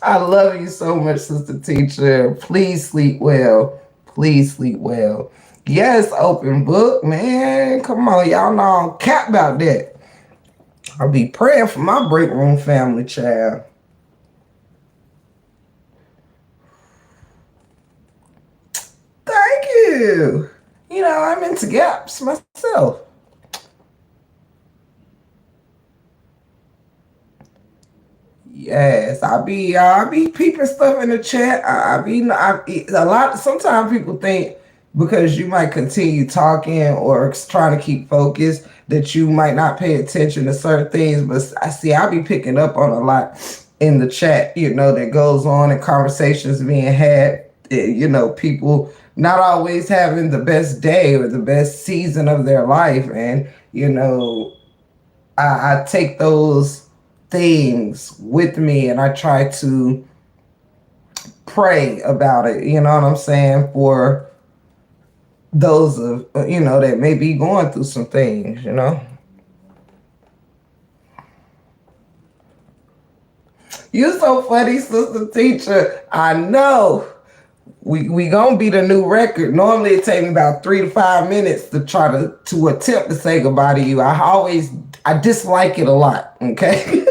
I love you so much, sister teacher. Please sleep well. Please sleep well. Yes, open book, man. Come on, y'all know I don't cap about that. I'll be praying for my break room family, child. Thank you. You know, I'm into gaps myself. Yes, I be peeping stuff in the chat. A lot. Sometimes people think because you might continue talking or trying to keep focused, that you might not pay attention to certain things. But I be picking up on a lot in the chat, that goes on, and conversations being had, people not always having the best day or the best season of their life. And, I take those things with me and I try to pray about it, you know what I'm saying, for those of that may be going through some things. You so funny, sister teacher. I know. We gonna be the new record. Normally it takes me about 3 to 5 minutes to try to attempt to say goodbye to you. I dislike it a lot, okay?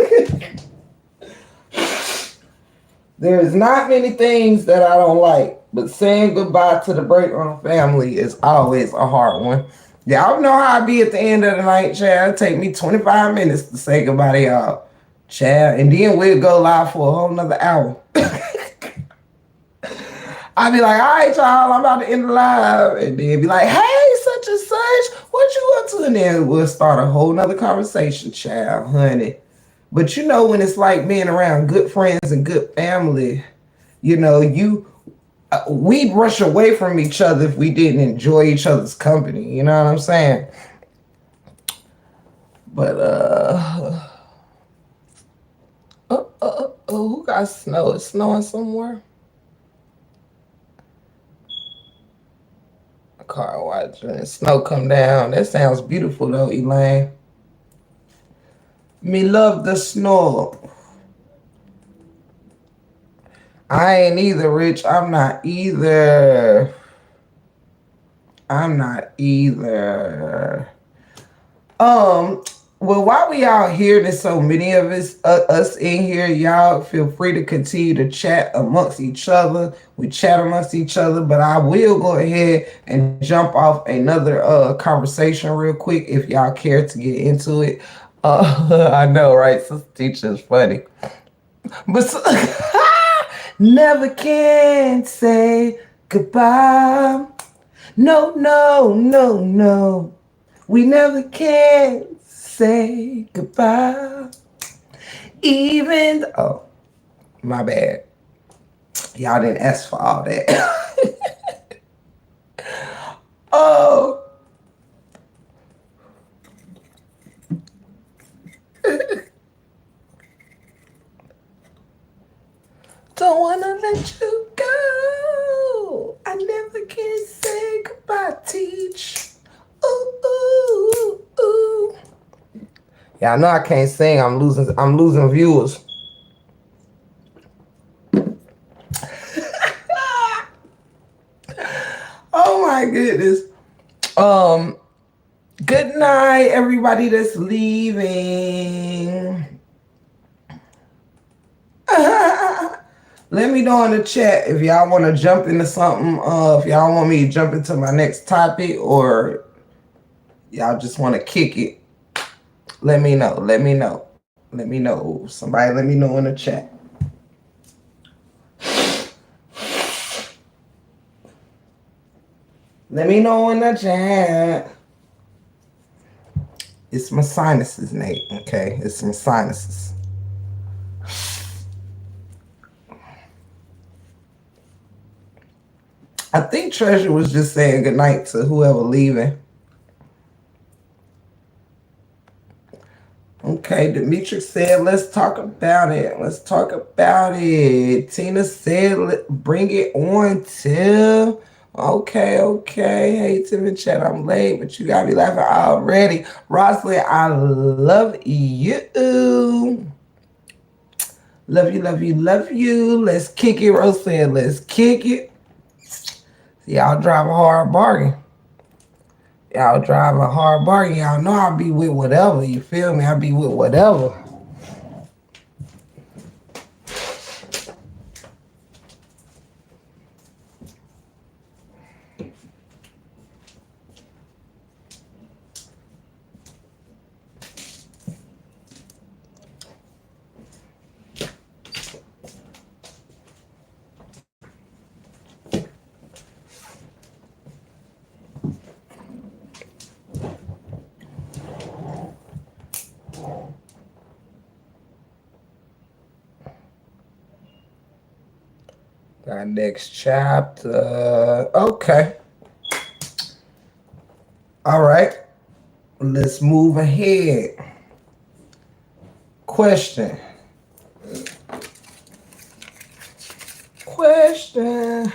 There's not many things that I don't like, but saying goodbye to the break room family is always a hard one. Y'all know how I be at the end of the night, Chad. It take me 25 minutes to say goodbye to y'all, Chad, and then we'll go live for a whole nother hour. I'd be like, all right, y'all, I'm about to end the live. And then be like, hey, such and such, what you up to? And then we'll start a whole nother conversation, child, honey. But when it's like being around good friends and good family, we'd rush away from each other if we didn't enjoy each other's company. You know what I'm saying? But, who got snow? It's snowing somewhere? Car watching snow come down. That sounds beautiful though, Elaine. Me love the snow. I ain't either, Rich. I'm not either. Well, while we out here, there's so many of us in here. Y'all feel free to continue to chat amongst each other. We chat amongst each other, but I will go ahead and jump off another conversation real quick if y'all care to get into it. I know, right? Sister Teacher is funny, but never can say goodbye. No, no, no, no. We never can say goodbye. Oh, my bad. Y'all didn't ask for all that. Oh. Don't wanna let you go. I never can say goodbye, teach. Ooh, ooh, ooh. Yeah, I know I can't sing. I'm losing viewers. Oh my goodness. Good night, everybody that's leaving. Let me know in the chat if y'all want to jump into something. If y'all want me to jump into my next topic, or y'all just want to kick it. Let me know. Somebody let me know in the chat. Let me know in the chat. It's my sinuses, Nate. Okay, it's my sinuses. I think Treasure was just saying goodnight to whoever leaving. Okay, Demetrius said, let's talk about it. Tina said, bring it on, Tim. Okay. Hey, Tim in chat, I'm late, but you got me laughing already. Rosalind, I love you. Love you. Let's kick it, Roseanne. Let's kick it. Y'all drive a hard bargain. Y'all know I'll be with whatever. You feel me? I'll be with whatever. Got next chapter. Okay. All right. Let's move ahead. Question. Question.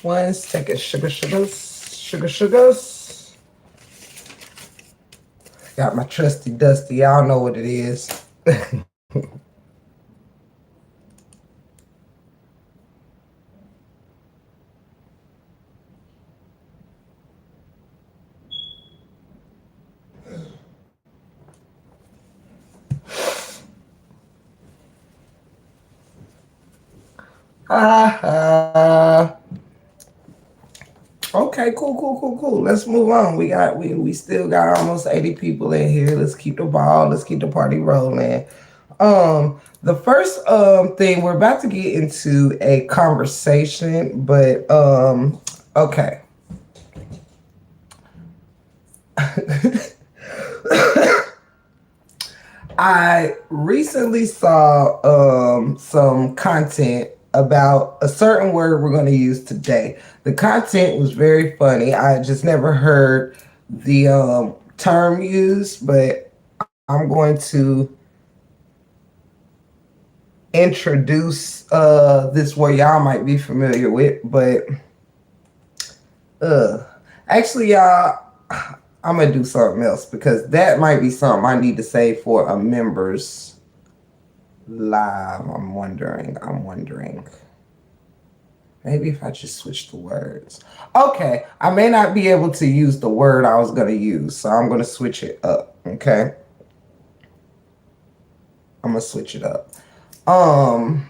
One second. Sugars. Got my trusty dusty. Y'all know what it is. Ah. Okay, cool. Let's move on. We still got almost 80 people in here. Let's keep the ball. Let's keep the party rolling. The first thing we're about to get into a conversation, but okay. I recently saw some content about a certain word we're going to use today. The content was very funny. I just never heard the term used, but I'm going to introduce this word y'all might be familiar with, but uh, actually, y'all, I'm gonna do something else because that might be something I need to say for a members live. I'm wondering. Maybe if I just switch the words. Okay, I may not be able to use the word I was gonna use, so I'm gonna switch it up. Okay, I'm gonna switch it up. Um,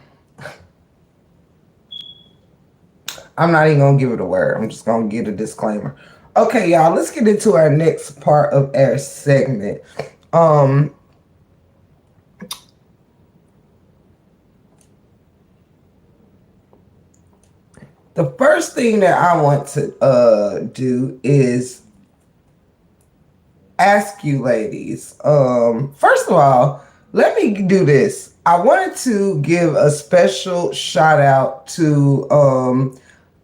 I'm not even gonna give it a word. I'm just gonna get a disclaimer. Okay, y'all, let's get into our next part of our segment. Um, the first thing that I want to do is ask you ladies. First of all, let me do this. I wanted to give a special shout out to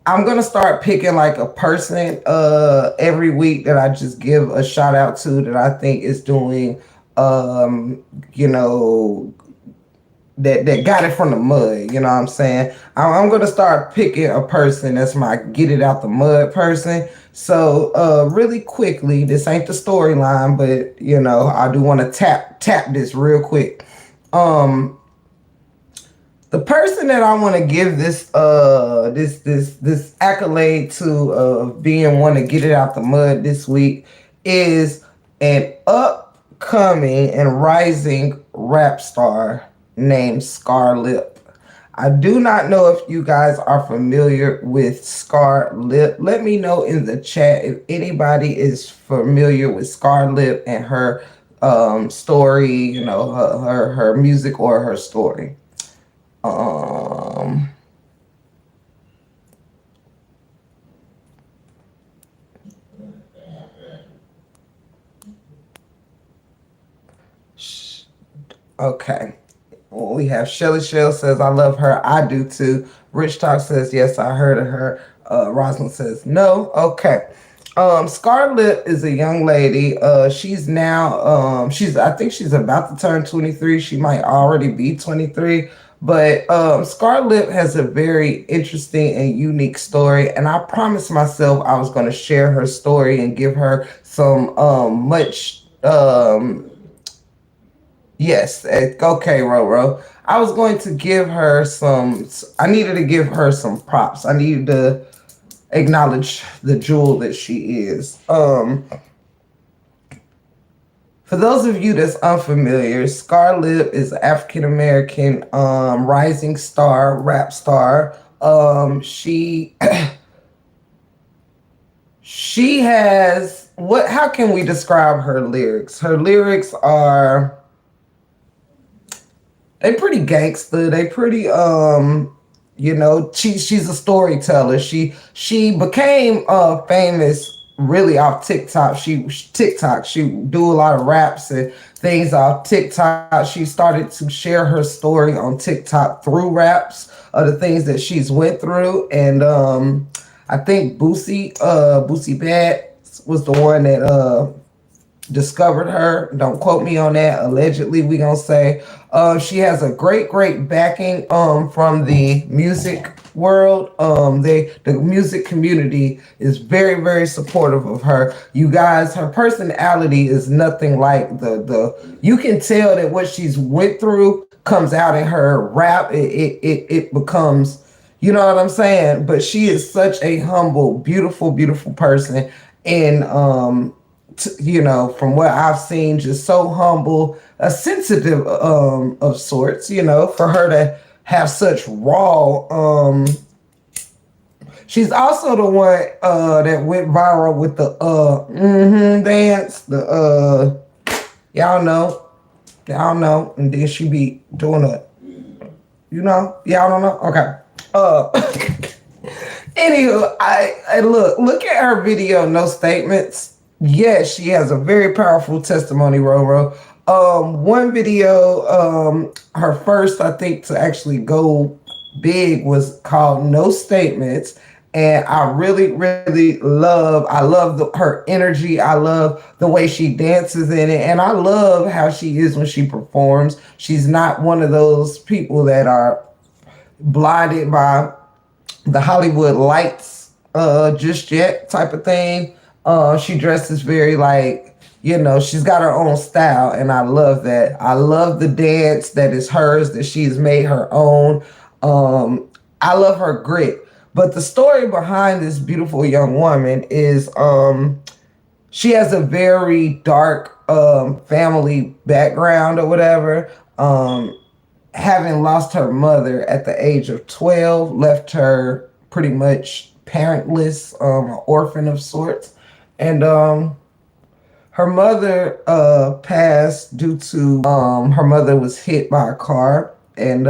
I'm gonna start picking like a person every week that I just give a shout out to that I think is doing you know that got it from the mud. You know what I'm saying? I'm gonna start picking a person that's my get it out the mud person. So really quickly, this ain't the storyline, but I do want to tap this real quick. Um, the person that I want to give this accolade to being one to get it out the mud this week is an upcoming and rising rap star named Scarlett. I do not know if you guys are familiar with Scarlett. Let me know in the chat if anybody is familiar with Scarlett and her story, her music or her story. Um, okay. Well, we have Shelly Shell says, I love her. I do too. Rich Talk says, yes, I heard of her. Rosalind says, no. Okay. Scarlett is a young lady. She's now, I think she's about to turn 23. She might already be 23. But Scarlett has a very interesting and unique story. And I promised myself I was going to share her story and give her some much yes, okay, Roro. I was going to give her some. I needed to give her some props. I needed to acknowledge the jewel that she is. For those of you that's unfamiliar, Scarlett is an African American rising star, rap star. She she has what? How can we describe her lyrics? Her lyrics are they pretty gangster. They pretty she's a storyteller. She became famous really off TikTok. She do a lot of raps and things off TikTok. She started to share her story on TikTok through raps of the things that she's went through. And I think Boosie Bad was the one that discovered her. Don't quote me on that. Allegedly, we gonna say she has a great backing from the music world. The music community is very supportive of her. You guys, her personality is nothing like the. You can tell that what she's went through comes out in her rap. It becomes. You know what I'm saying? But she is such a humble, beautiful person, and from what I've seen, just so humble, a sensitive of sorts, for her to have such raw. She's also the one that went viral with the dance, the y'all know, and then she be doing y'all don't know, okay. Anywho, I look at her video, No Statements. Yes, she has a very powerful testimony, Roro. One video, her first, I think, to actually go big was called No Statements. And I really love her energy. I love the way she dances in it. And I love how she is when she performs. She's not one of those people that are blinded by the Hollywood lights just yet type of thing. She dresses very she's got her own style, and I love that. I love the dance that is hers, that she's made her own. I love her grit. But the story behind this beautiful young woman is she has a very dark family background or whatever. Having lost her mother at the age of 12, left her pretty much parentless, an orphan of sorts. And her mother passed due to her mother was hit by a car. And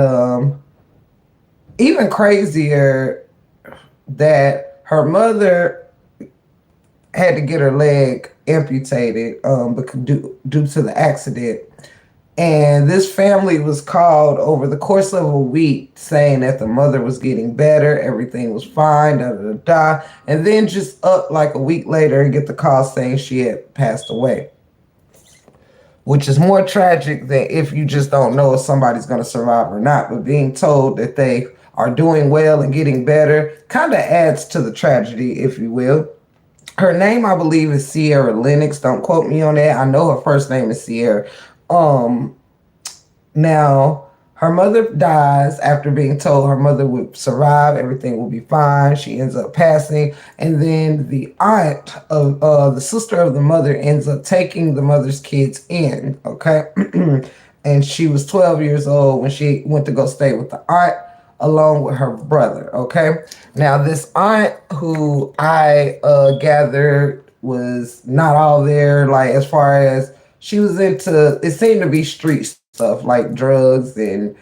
even crazier, that her mother had to get her leg amputated due to the accident. And this family was called over the course of a week saying that the mother was getting better, everything was fine, da da da. And then just up like a week later and get the call saying she had passed away. Which is more tragic than if you just don't know if somebody's going to survive or not. But being told that they are doing well and getting better kind of adds to the tragedy, if you will. Her name, I believe, is Sierra Lennox. Don't quote me on that. I know her first name is Sierra. Now, her mother dies after being told her mother would survive, everything will be fine. She ends up passing, and then the aunt of the sister of the mother ends up taking the mother's kids in. Okay, and she was 12 years old when she went to go stay with the aunt along with her brother. Okay, now this aunt, who I gathered was not all there, like as far as she was into, it seemed to be street stuff like drugs and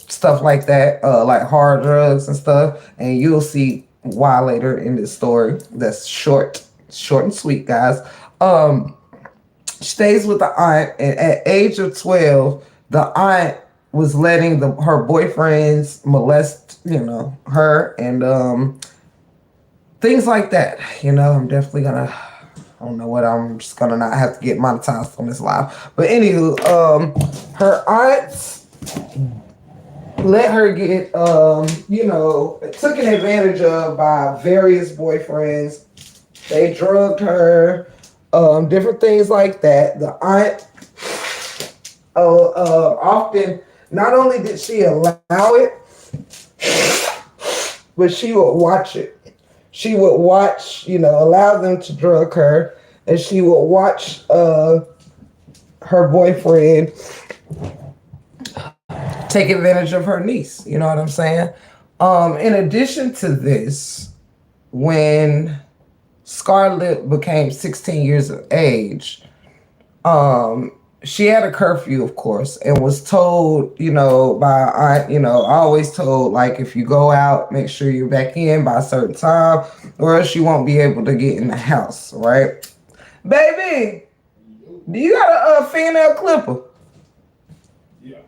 stuff like that, like hard drugs and stuff. And you'll see why later in this story. That's short and sweet, guys. Stays with the aunt, and at age of 12, the aunt was letting her boyfriends molest her and things like that. I'm definitely gonna, I don't know what, I'm just gonna not have to get monetized on this live. But anywho, her aunts let her get, taken advantage of by various boyfriends. They drugged her, different things like that. The aunt, often, not only did she allow it, but she would watch it. She would watch, allow them to drug her, and she would watch her boyfriend take advantage of her niece. You know what I'm saying? In addition to this, when Scarlett became 16 years of age, she had a curfew, of course, and was told, by aunt, always told, like, if you go out, make sure you're back in by a certain time, or else you won't be able to get in the house, right? Baby, do you got a fingernail clipper? Yeah.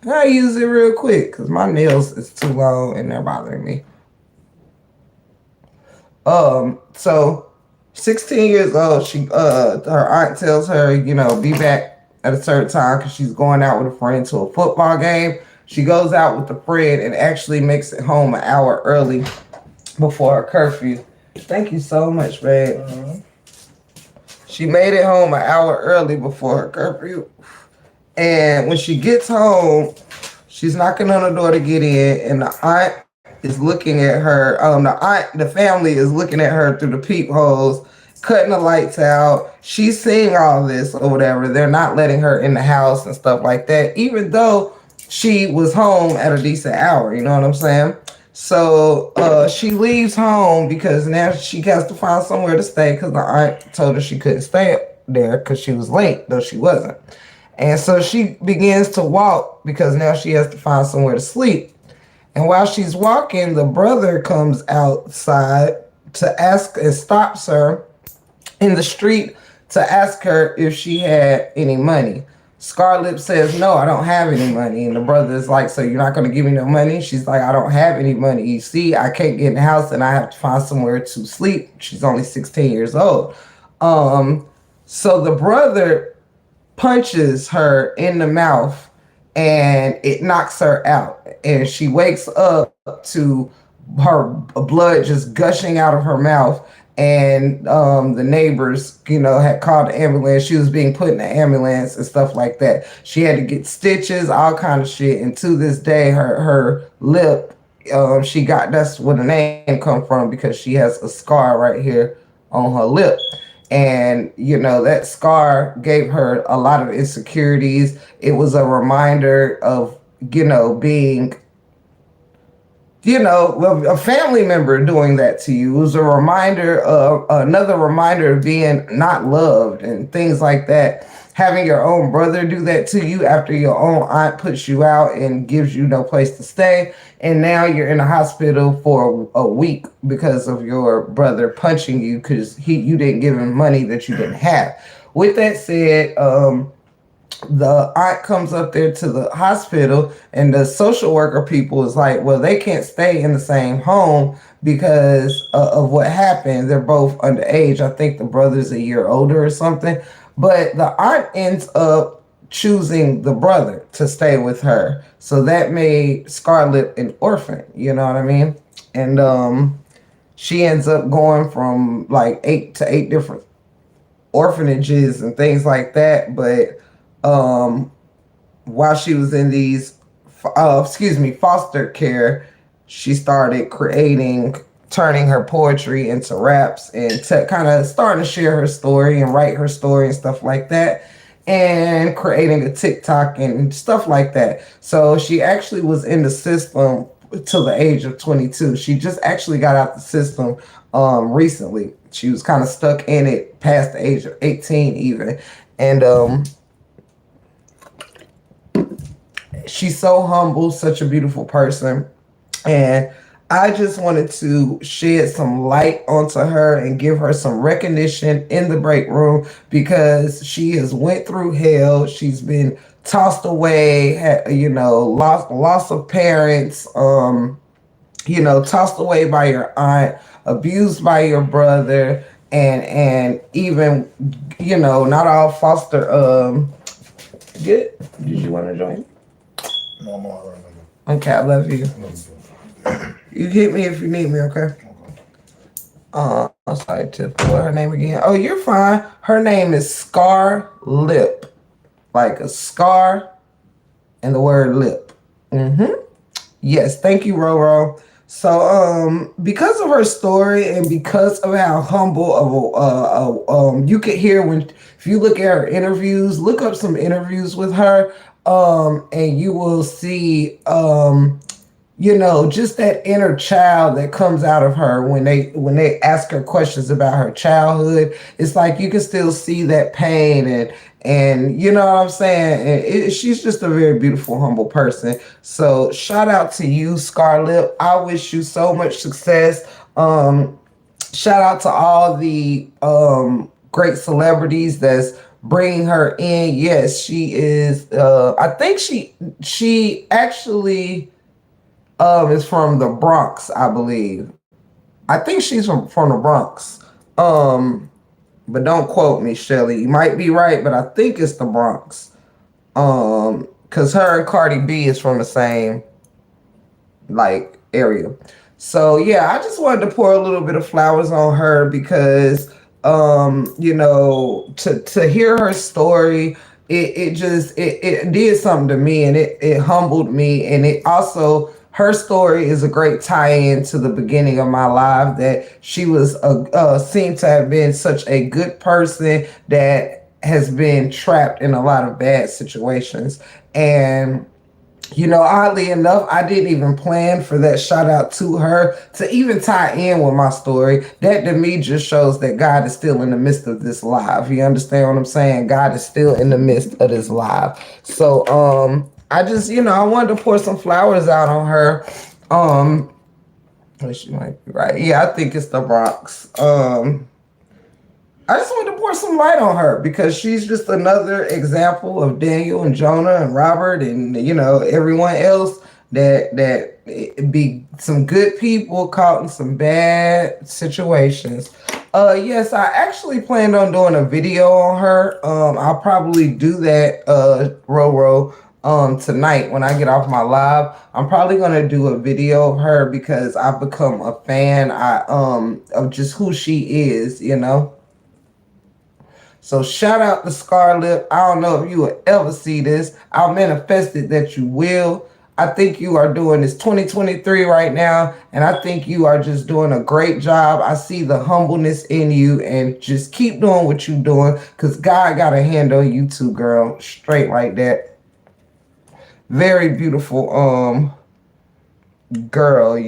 I use it real quick because my nails is too long and they're bothering me. So 16 years old, her aunt tells her, be back at a certain time because she's going out with a friend to a football game. She goes out with the friend and actually makes it home an hour early before her curfew. Thank you so much, babe. She made it home an hour early before her curfew. And when she gets home, she's knocking on the door to get in, and the aunt is looking at her. The family is looking at her through the peepholes, cutting the lights out. She's seeing all this or whatever. They're not letting her in the house and stuff like that, even though she was home at a decent hour. You know what I'm saying? So she leaves home because now she has to find somewhere to stay because the aunt told her she couldn't stay there because she was late, though she wasn't. And so she begins to walk because now she has to find somewhere to sleep. And while she's walking, the brother comes outside to ask and stops her in the street to ask her if she had any money. Scarlett says, "No, I don't have any money." And the brother is like, "So you're not going to give me no money?" She's like, "I don't have any money. You see, I can't get in the house and I have to find somewhere to sleep." She's only 16 years old. Um, so the brother punches her in the mouth and it knocks her out. And she wakes up to her blood just gushing out of her mouth. And the neighbors, had called the ambulance. She was being put in the ambulance and stuff like that. She had to get stitches, all kind of shit. And to this day, her lip, that's where the name come from because she has a scar right here on her lip. And that scar gave her a lot of insecurities. It was a reminder of being a family member doing that to you. It was a reminder of another reminder of being not loved and things like that. Having your own brother do that to you after your own aunt puts you out and gives you no place to stay. And now you're in a hospital for a week because of your brother punching you because you didn't give him money that you didn't have. With that said, the aunt comes up there to the hospital and the social worker people is like, well, they can't stay in the same home because of what happened. They're both underage. I think the brother's a year older or something. But the aunt ends up choosing the brother to stay with her. So that made Scarlett an orphan, you know what I mean? And she ends up going from like 8 different orphanages and things like that. But um, while she was in these, foster care, she started turning her poetry into raps and kind of starting to share her story and write her story and stuff like that, and creating a TikTok and stuff like that. So she actually was in the system till the age of 22. She just actually got out the system recently. She was kind of stuck in it past the age of 18 even. And she's so humble, such a beautiful person. And I just wanted to shed some light onto her and give her some recognition in the break room because she has went through hell. She's been tossed away, loss of parents, tossed away by your aunt, abused by your brother, and even, not all foster good. Did you want to join? No, I'm all right. Okay, I love you. You hit me if you need me, okay? I'm sorry, Tip. What her name again? Oh, you're fine. Her name is Scar Lip. Like a scar and the word lip. Mm-hmm. Yes, thank you, Roro. So, because of her story and because of how humble you could hear when if you look at her interviews, look up some interviews with her, and you will see just that inner child that comes out of her when they ask her questions about her childhood. It's like you can still see that pain, and you know what I'm saying. She's just a very beautiful, humble person. So shout out to you, Scarlett. I wish you so much success. Shout out to all the great celebrities that's bringing her in. Yes, she is. I think she actually is from the Bronx, I believe. I think she's from the Bronx. Um, but don't quote me, Shelly. You might be right, but I think it's the Bronx. Cause her and Cardi B is from the same like area. So yeah, I just wanted to pour a little bit of flowers on her because to hear her story, it did something to me, and it humbled me, and it also her story is a great tie-in to the beginning of my life, that she was seemed to have been such a good person that has been trapped in a lot of bad situations. And oddly enough, I didn't even plan for that shout out to her to even tie in with my story. That to me just shows that God is still in the midst of this live. You understand what I'm saying? God is still in the midst of this live. So I just, I wanted to pour some flowers out on her. She might be right. Yeah, I think it's the Bronx. I just wanted to pour some light on her because she's just another example of Daniel and Jonah and Robert and everyone else that it be some good people caught in some bad situations. Yes, I actually planned on doing a video on her. I'll probably do that Roro tonight when I get off my live. I'm probably gonna do a video of her because I've become a fan of just who she is. So shout out to Scarlett. I don't know if you will ever see this. I'll manifest it that you will. I think you are doing this 2023 right now, and I think you are just doing a great job. I see the humbleness in you, and just keep doing what you're doing, because God got a hand on you too, girl. Straight like that. Very beautiful girl.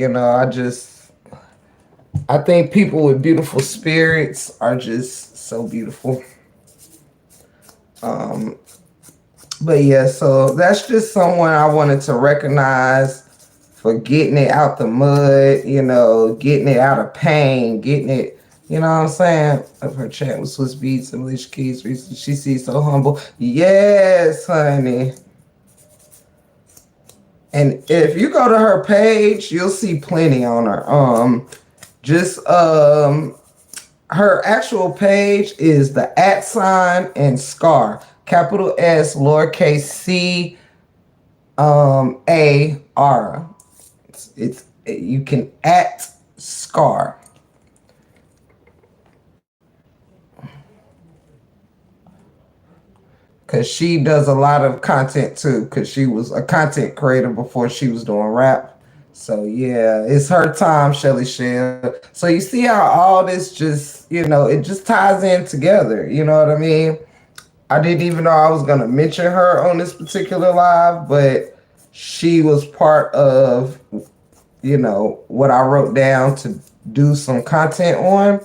I think people with beautiful spirits are just so beautiful. Um, but yeah, so that's just someone I wanted to recognize for getting it out the mud, getting it out of pain, getting it, you know what I'm saying? Of her chat with Swiss Beats and Alicia Keys recently. She seems so humble. Yes, honey. And if you go to her page, you'll see plenty on her. Just her actual page is the @ and Scar, capital S, lowercase c, AR. It's you can @Scar. Cause she does a lot of content too. Cause she was a content creator before she was doing rap. So yeah, it's her time, Shelly Shell. So you see how all this just, it just ties in together. You know what I mean? I didn't even know I was gonna mention her on this particular live, but she was part of, what I wrote down to do some content on.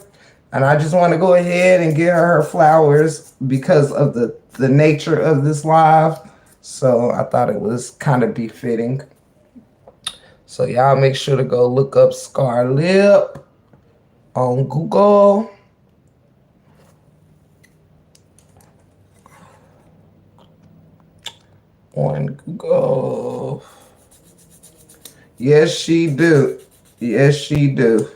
And I just want to go ahead and give her flowers because of the nature of this live. So I thought it was kind of befitting. So y'all make sure to go look up Scarlett on Google. On Google. Yes, she do. Yes, she do.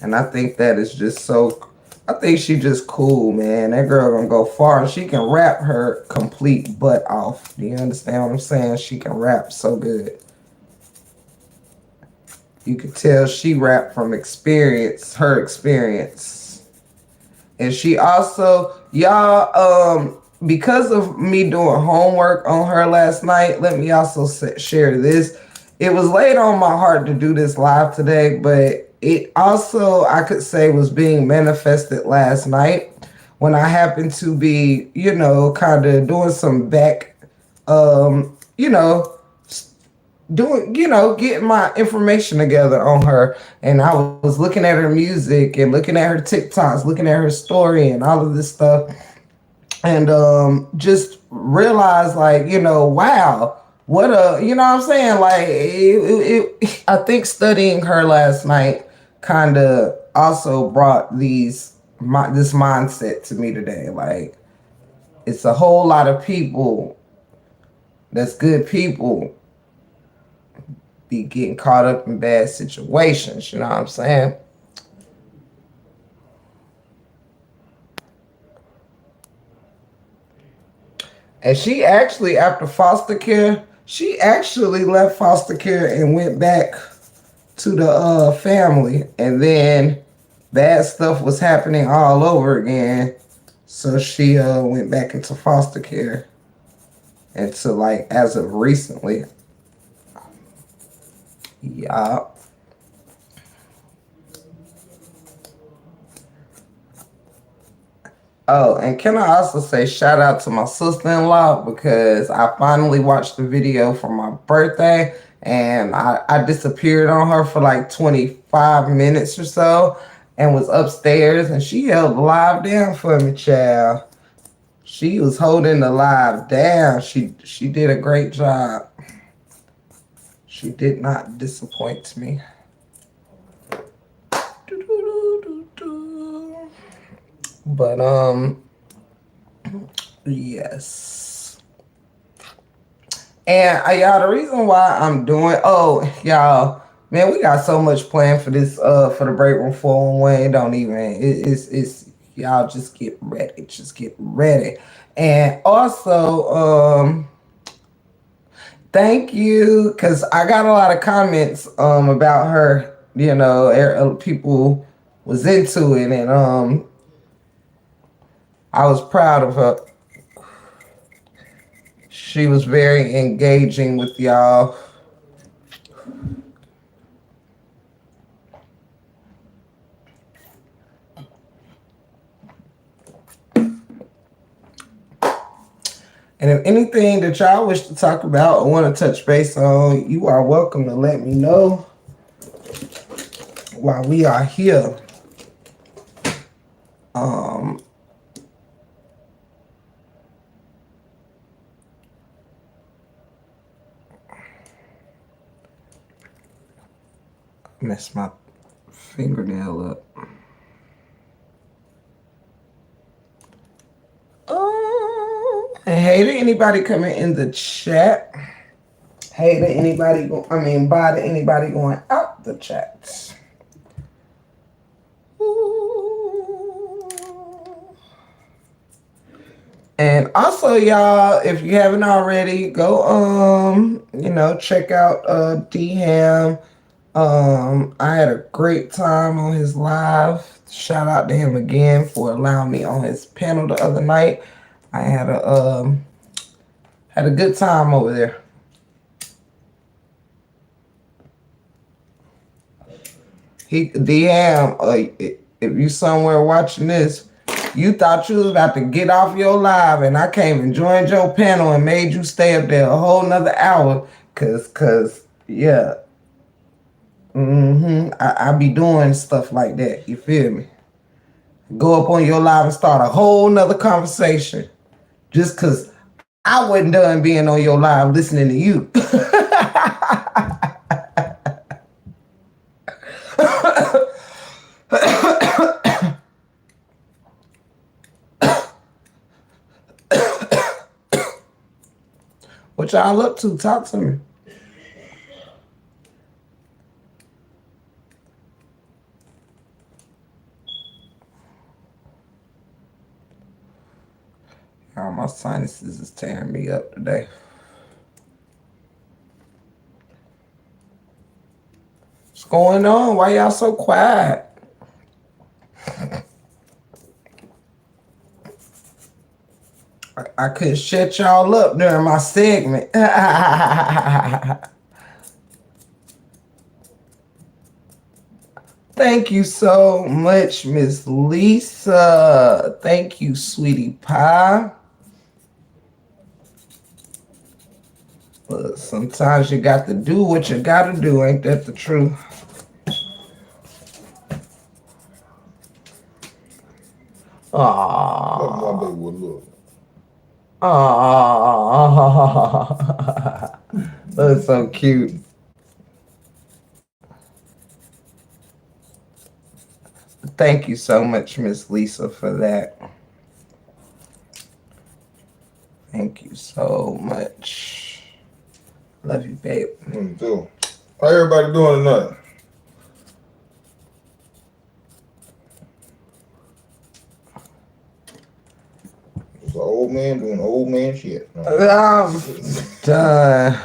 And I think that is just so. I think she just cool, man. That girl gonna go far. She can rap her complete butt off. Do you understand what I'm saying? She can rap so good. You could tell she rapped from experience, her experience. And she also, y'all, because of me doing homework on her last night, let me also share this. It was laid on my heart to do this live today, but it also, I could say, was being manifested last night when I happened to be, kind of doing some back, doing, getting my information together on her. And I was looking at her music and looking at her TikToks, looking at her story and all of this stuff. And just realized, like, wow, what a, what I'm saying? Like, I think studying her last night kind of also brought this mindset to me today. Like, it's a whole lot of people that's good people be getting caught up in bad situations. You know what I'm saying? And she actually, after foster care, she actually left foster care and went back to the family. And then bad stuff was happening all over again. So she went back into foster care. And to, like, as of recently. Yeah. Oh, and can I also say shout out to my sister-in-law, because I finally watched the video for my birthday, and I disappeared on her for like 25 minutes or so and was upstairs, and she held the live down for me, child. She was holding the live down. She did a great job. She did not disappoint me. But yes. And y'all, the reason why I'm doing, y'all, man, we got so much planned for this for the break room 411. It don't even it's y'all just get ready. Just get ready. And also, thank you, because I got a lot of comments about her, people was into it, and I was proud of her. She was very engaging with y'all. And if anything that y'all wish to talk about or want to touch base on, you are welcome to let me know while we are here. Mess my fingernail up. Hey to anybody coming in the chat. Hey to anybody bye to anybody going out the chat. And also, y'all, if you haven't already, go check out D Ham. I had a great time on his live. Shout out to him again for allowing me on his panel the other night. I had a good time over there. DM, if you somewhere watching this, you thought you was about to get off your live, and I came and joined your panel and made you stay up there a whole nother hour, cause yeah. I be doing stuff like that. You feel me? Go up on your live and start a whole nother conversation just cause I wasn't done being on your live listening to you. What y'all up to? Talk to me. Oh, my sinuses is tearing me up today. What's going on? Why y'all so quiet? I couldn't shut y'all up during my segment. Thank you so much, Miss Lisa. Thank you, sweetie pie. But sometimes you got to do what you gotta do. Ain't that the truth? Look, my baby Aww. would look. Aww. That's so cute. Thank you so much, Miss Lisa, for that. Thank you so much. Love you, babe. Me too. How everybody doing tonight? It's an old man doing old man shit. No. I'm done.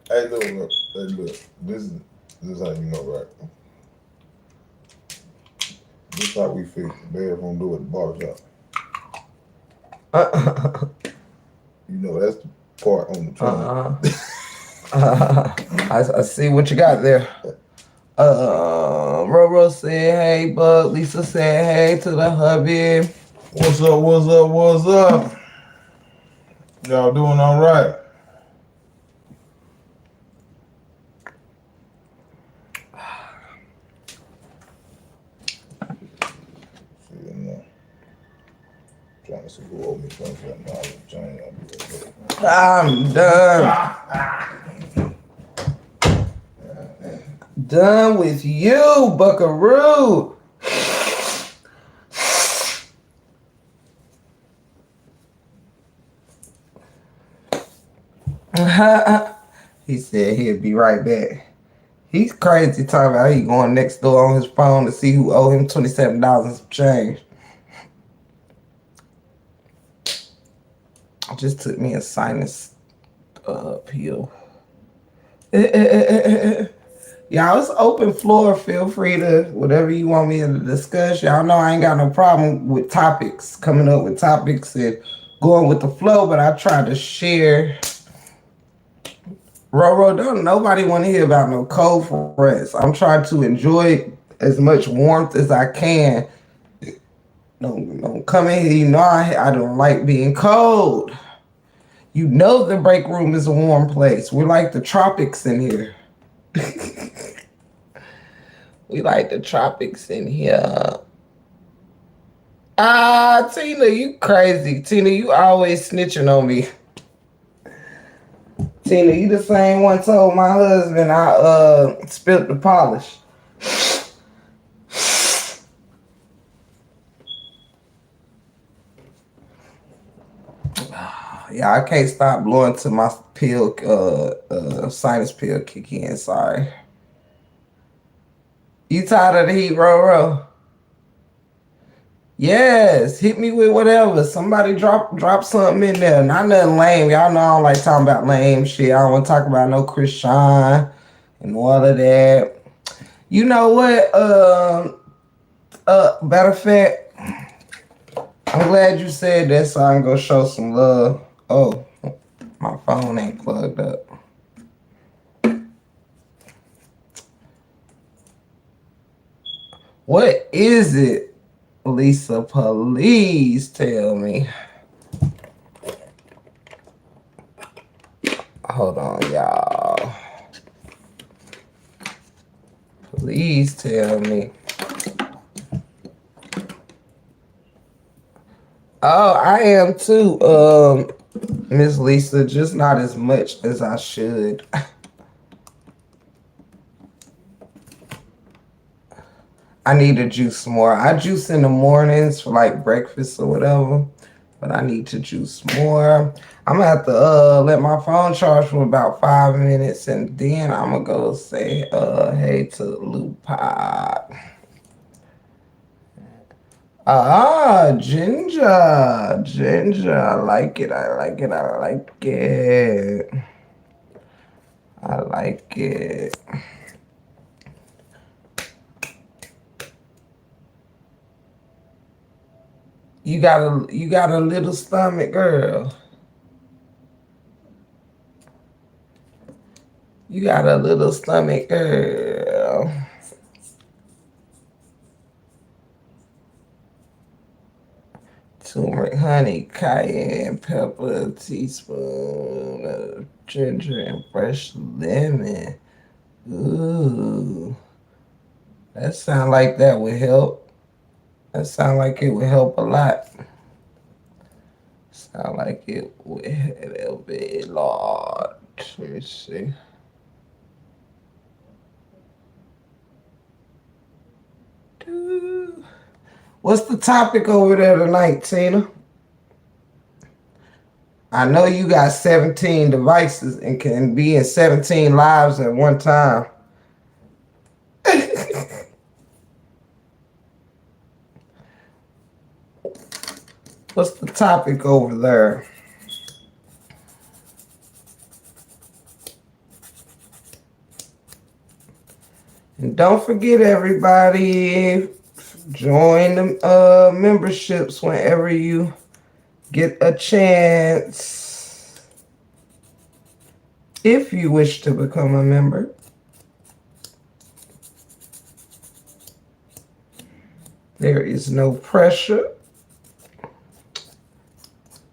Hey, look. This is how you know, right? This how we fix the bathroom door at the barbershop. You know, that's the part on the trunk. I see what you got there. Roro said, hey, Bug. Lisa said, hey to the hubby. What's up? What's up? What's up? Y'all doing all right? Trying to see who owe me $27. I'm done. Done with you, Buckaroo. He said he'd be right back. He's crazy talking about he going next door on his phone to see who owe him $27 and some change. Just took me a sinus pill. Y'all, it's open floor. Feel free to whatever you want me to discuss. Y'all know I ain't got no problem with topics, coming up with topics and going with the flow, but I try to share. Roro, don't nobody want to hear about no cold frets. I'm trying to enjoy as much warmth as I can. Don't come in here. You know I don't like being cold. You know the break room is a warm place. We're like the tropics in here. We like the tropics in here. Tina, you crazy. Tina, you always snitching on me. Tina, you the same one told my husband I spilt the polish. Yeah, I can't stop blowing till my pill, sinus pill kick in. Sorry. You tired of the heat, Roro? Yes, hit me with whatever. Somebody drop something in there. Not nothing lame. Y'all know I don't like talking about lame shit. I don't want to talk about no Christian and all of that. You know what? Matter of fact, I'm glad you said that so I can go show some love. Oh, my phone ain't plugged up. What is it? Lisa, please tell me. Hold on, y'all. Please tell me. Oh, I am too, Miss Lisa, just not as much as I should. I need to juice more. I juice in the mornings for like breakfast or whatever, but I need to juice more. I'm gonna have to let my phone charge for about 5 minutes and then I'm gonna go say hey to Lupa. Ginger. I like it. I like it. You got a little stomach, girl. You got a little stomach, girl. turmeric, honey, cayenne pepper, a teaspoon of ginger, and fresh lemon. Ooh, that sound like that would help. That sound like it would help a lot. Sound like it would help a lot. Let me see. What's the topic over there tonight, Tina? I know you got 17 devices and can be in 17 lives at one time. What's the topic over there? And don't forget, everybody, join the memberships whenever you get a chance. If you wish to become a member. There is no pressure.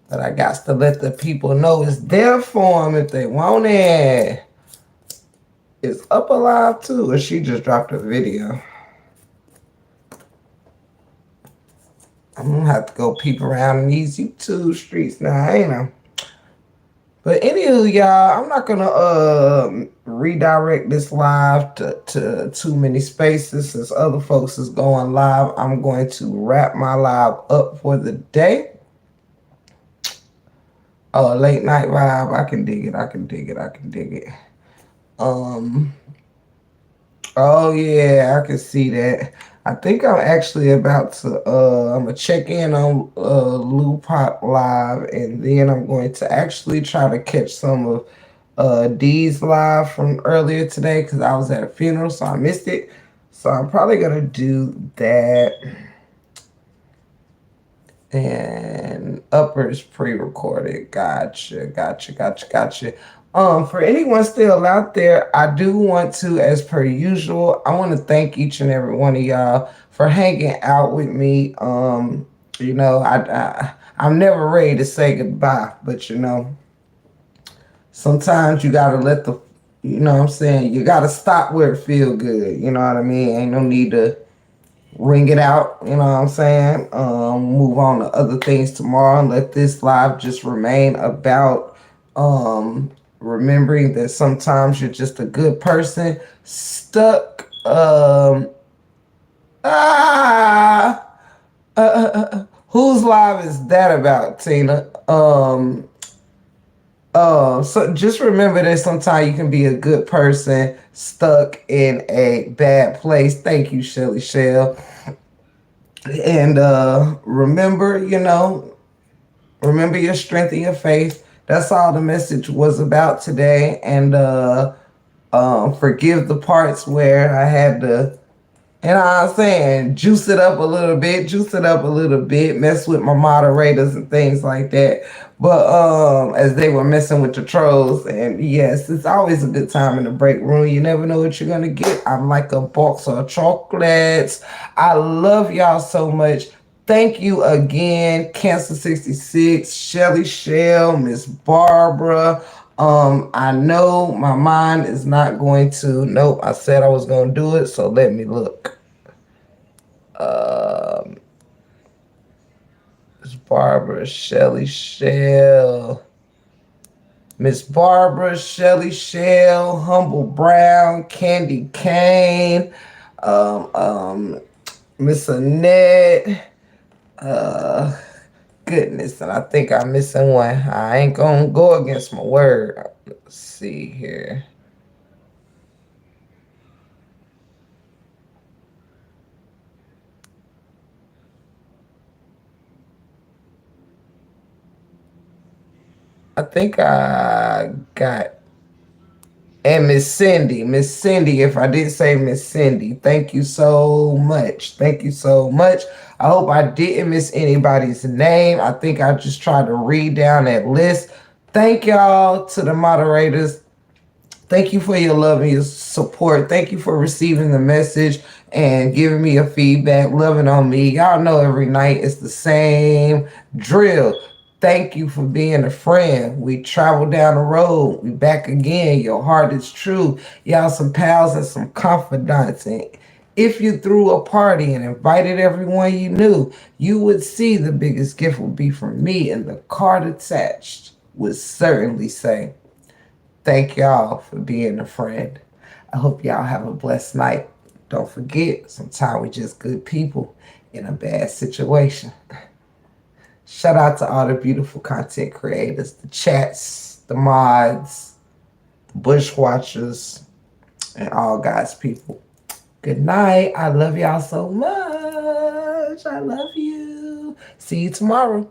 But I got to let the people know it's there for them if they want it. Is Up Alive too, or she just dropped a video? I'm gonna have to go peep around in these YouTube streets now, ain't I? But anywho, y'all, I'm not gonna redirect this live to too many spaces since other folks is going live. I'm going to wrap my live up for the day. Oh, late night vibe. I can dig it. I can dig it. I can dig it. Oh yeah, I can see that. I think I'm actually about to I'm gonna check in on Lou Pop Live, and then I'm going to actually try to catch some of D's live from earlier today because I was at a funeral, so I missed it. So I'm probably gonna do that. And Uppers pre-recorded. Gotcha. For anyone still out there, I do want to, as per usual, I want to thank each and every one of y'all for hanging out with me. I'm never ready to say goodbye, but sometimes you gotta let you know what I'm saying, you gotta stop where it feel good. You know what I mean? Ain't no need to ring it out, you know what I'm saying? Move on to other things tomorrow and let this live just remain about remembering that sometimes you're just a good person stuck. Whose live is that about, Tina? So just remember that sometimes you can be a good person stuck in a bad place. Thank you, Shelly Shell. And remember, remember your strength and your faith. That's all the message was about today. And forgive the parts where I had to, you know what I'm saying, juice it up a little bit, mess with my moderators and things like that. But as they were messing with the trolls, and yes, it's always a good time in the break room. You never know what you're gonna get. I'm like a box of chocolates. I love y'all so much. Thank you again, Cancer 66, Shelly Shell, Miss Barbara. I know my mind is not going to. Nope, I said I was gonna do it, so let me look. Miss Barbara, Shelly Shell. Miss Barbara, Shelly Shell, Humble Brown, Candy Kane, Miss Annette, goodness, and I think I'm missing one. I ain't gonna go against my word. Let's see here. I think I got, and Miss Cindy, if I did say Miss Cindy, thank you so much. Thank you so much. I hope I didn't miss anybody's name. I think I just tried to read down that list. Thank y'all to the moderators. Thank you for your love and your support. Thank you for receiving the message and giving me a feedback, loving on me. Y'all know every night it's the same drill. Thank you for being a friend. We travel down the road. We back again. Your heart is true. Y'all some pals and some confidants. And if you threw a party and invited everyone you knew, you would see the biggest gift would be from me, and the card attached would certainly say, thank y'all for being a friend. I hope y'all have a blessed night. Don't forget, sometimes we just good people in a bad situation. Shout out to all the beautiful content creators, the chats, the mods, the bushwatchers, and all God's people. Good night. I love y'all so much. I love you. See you tomorrow.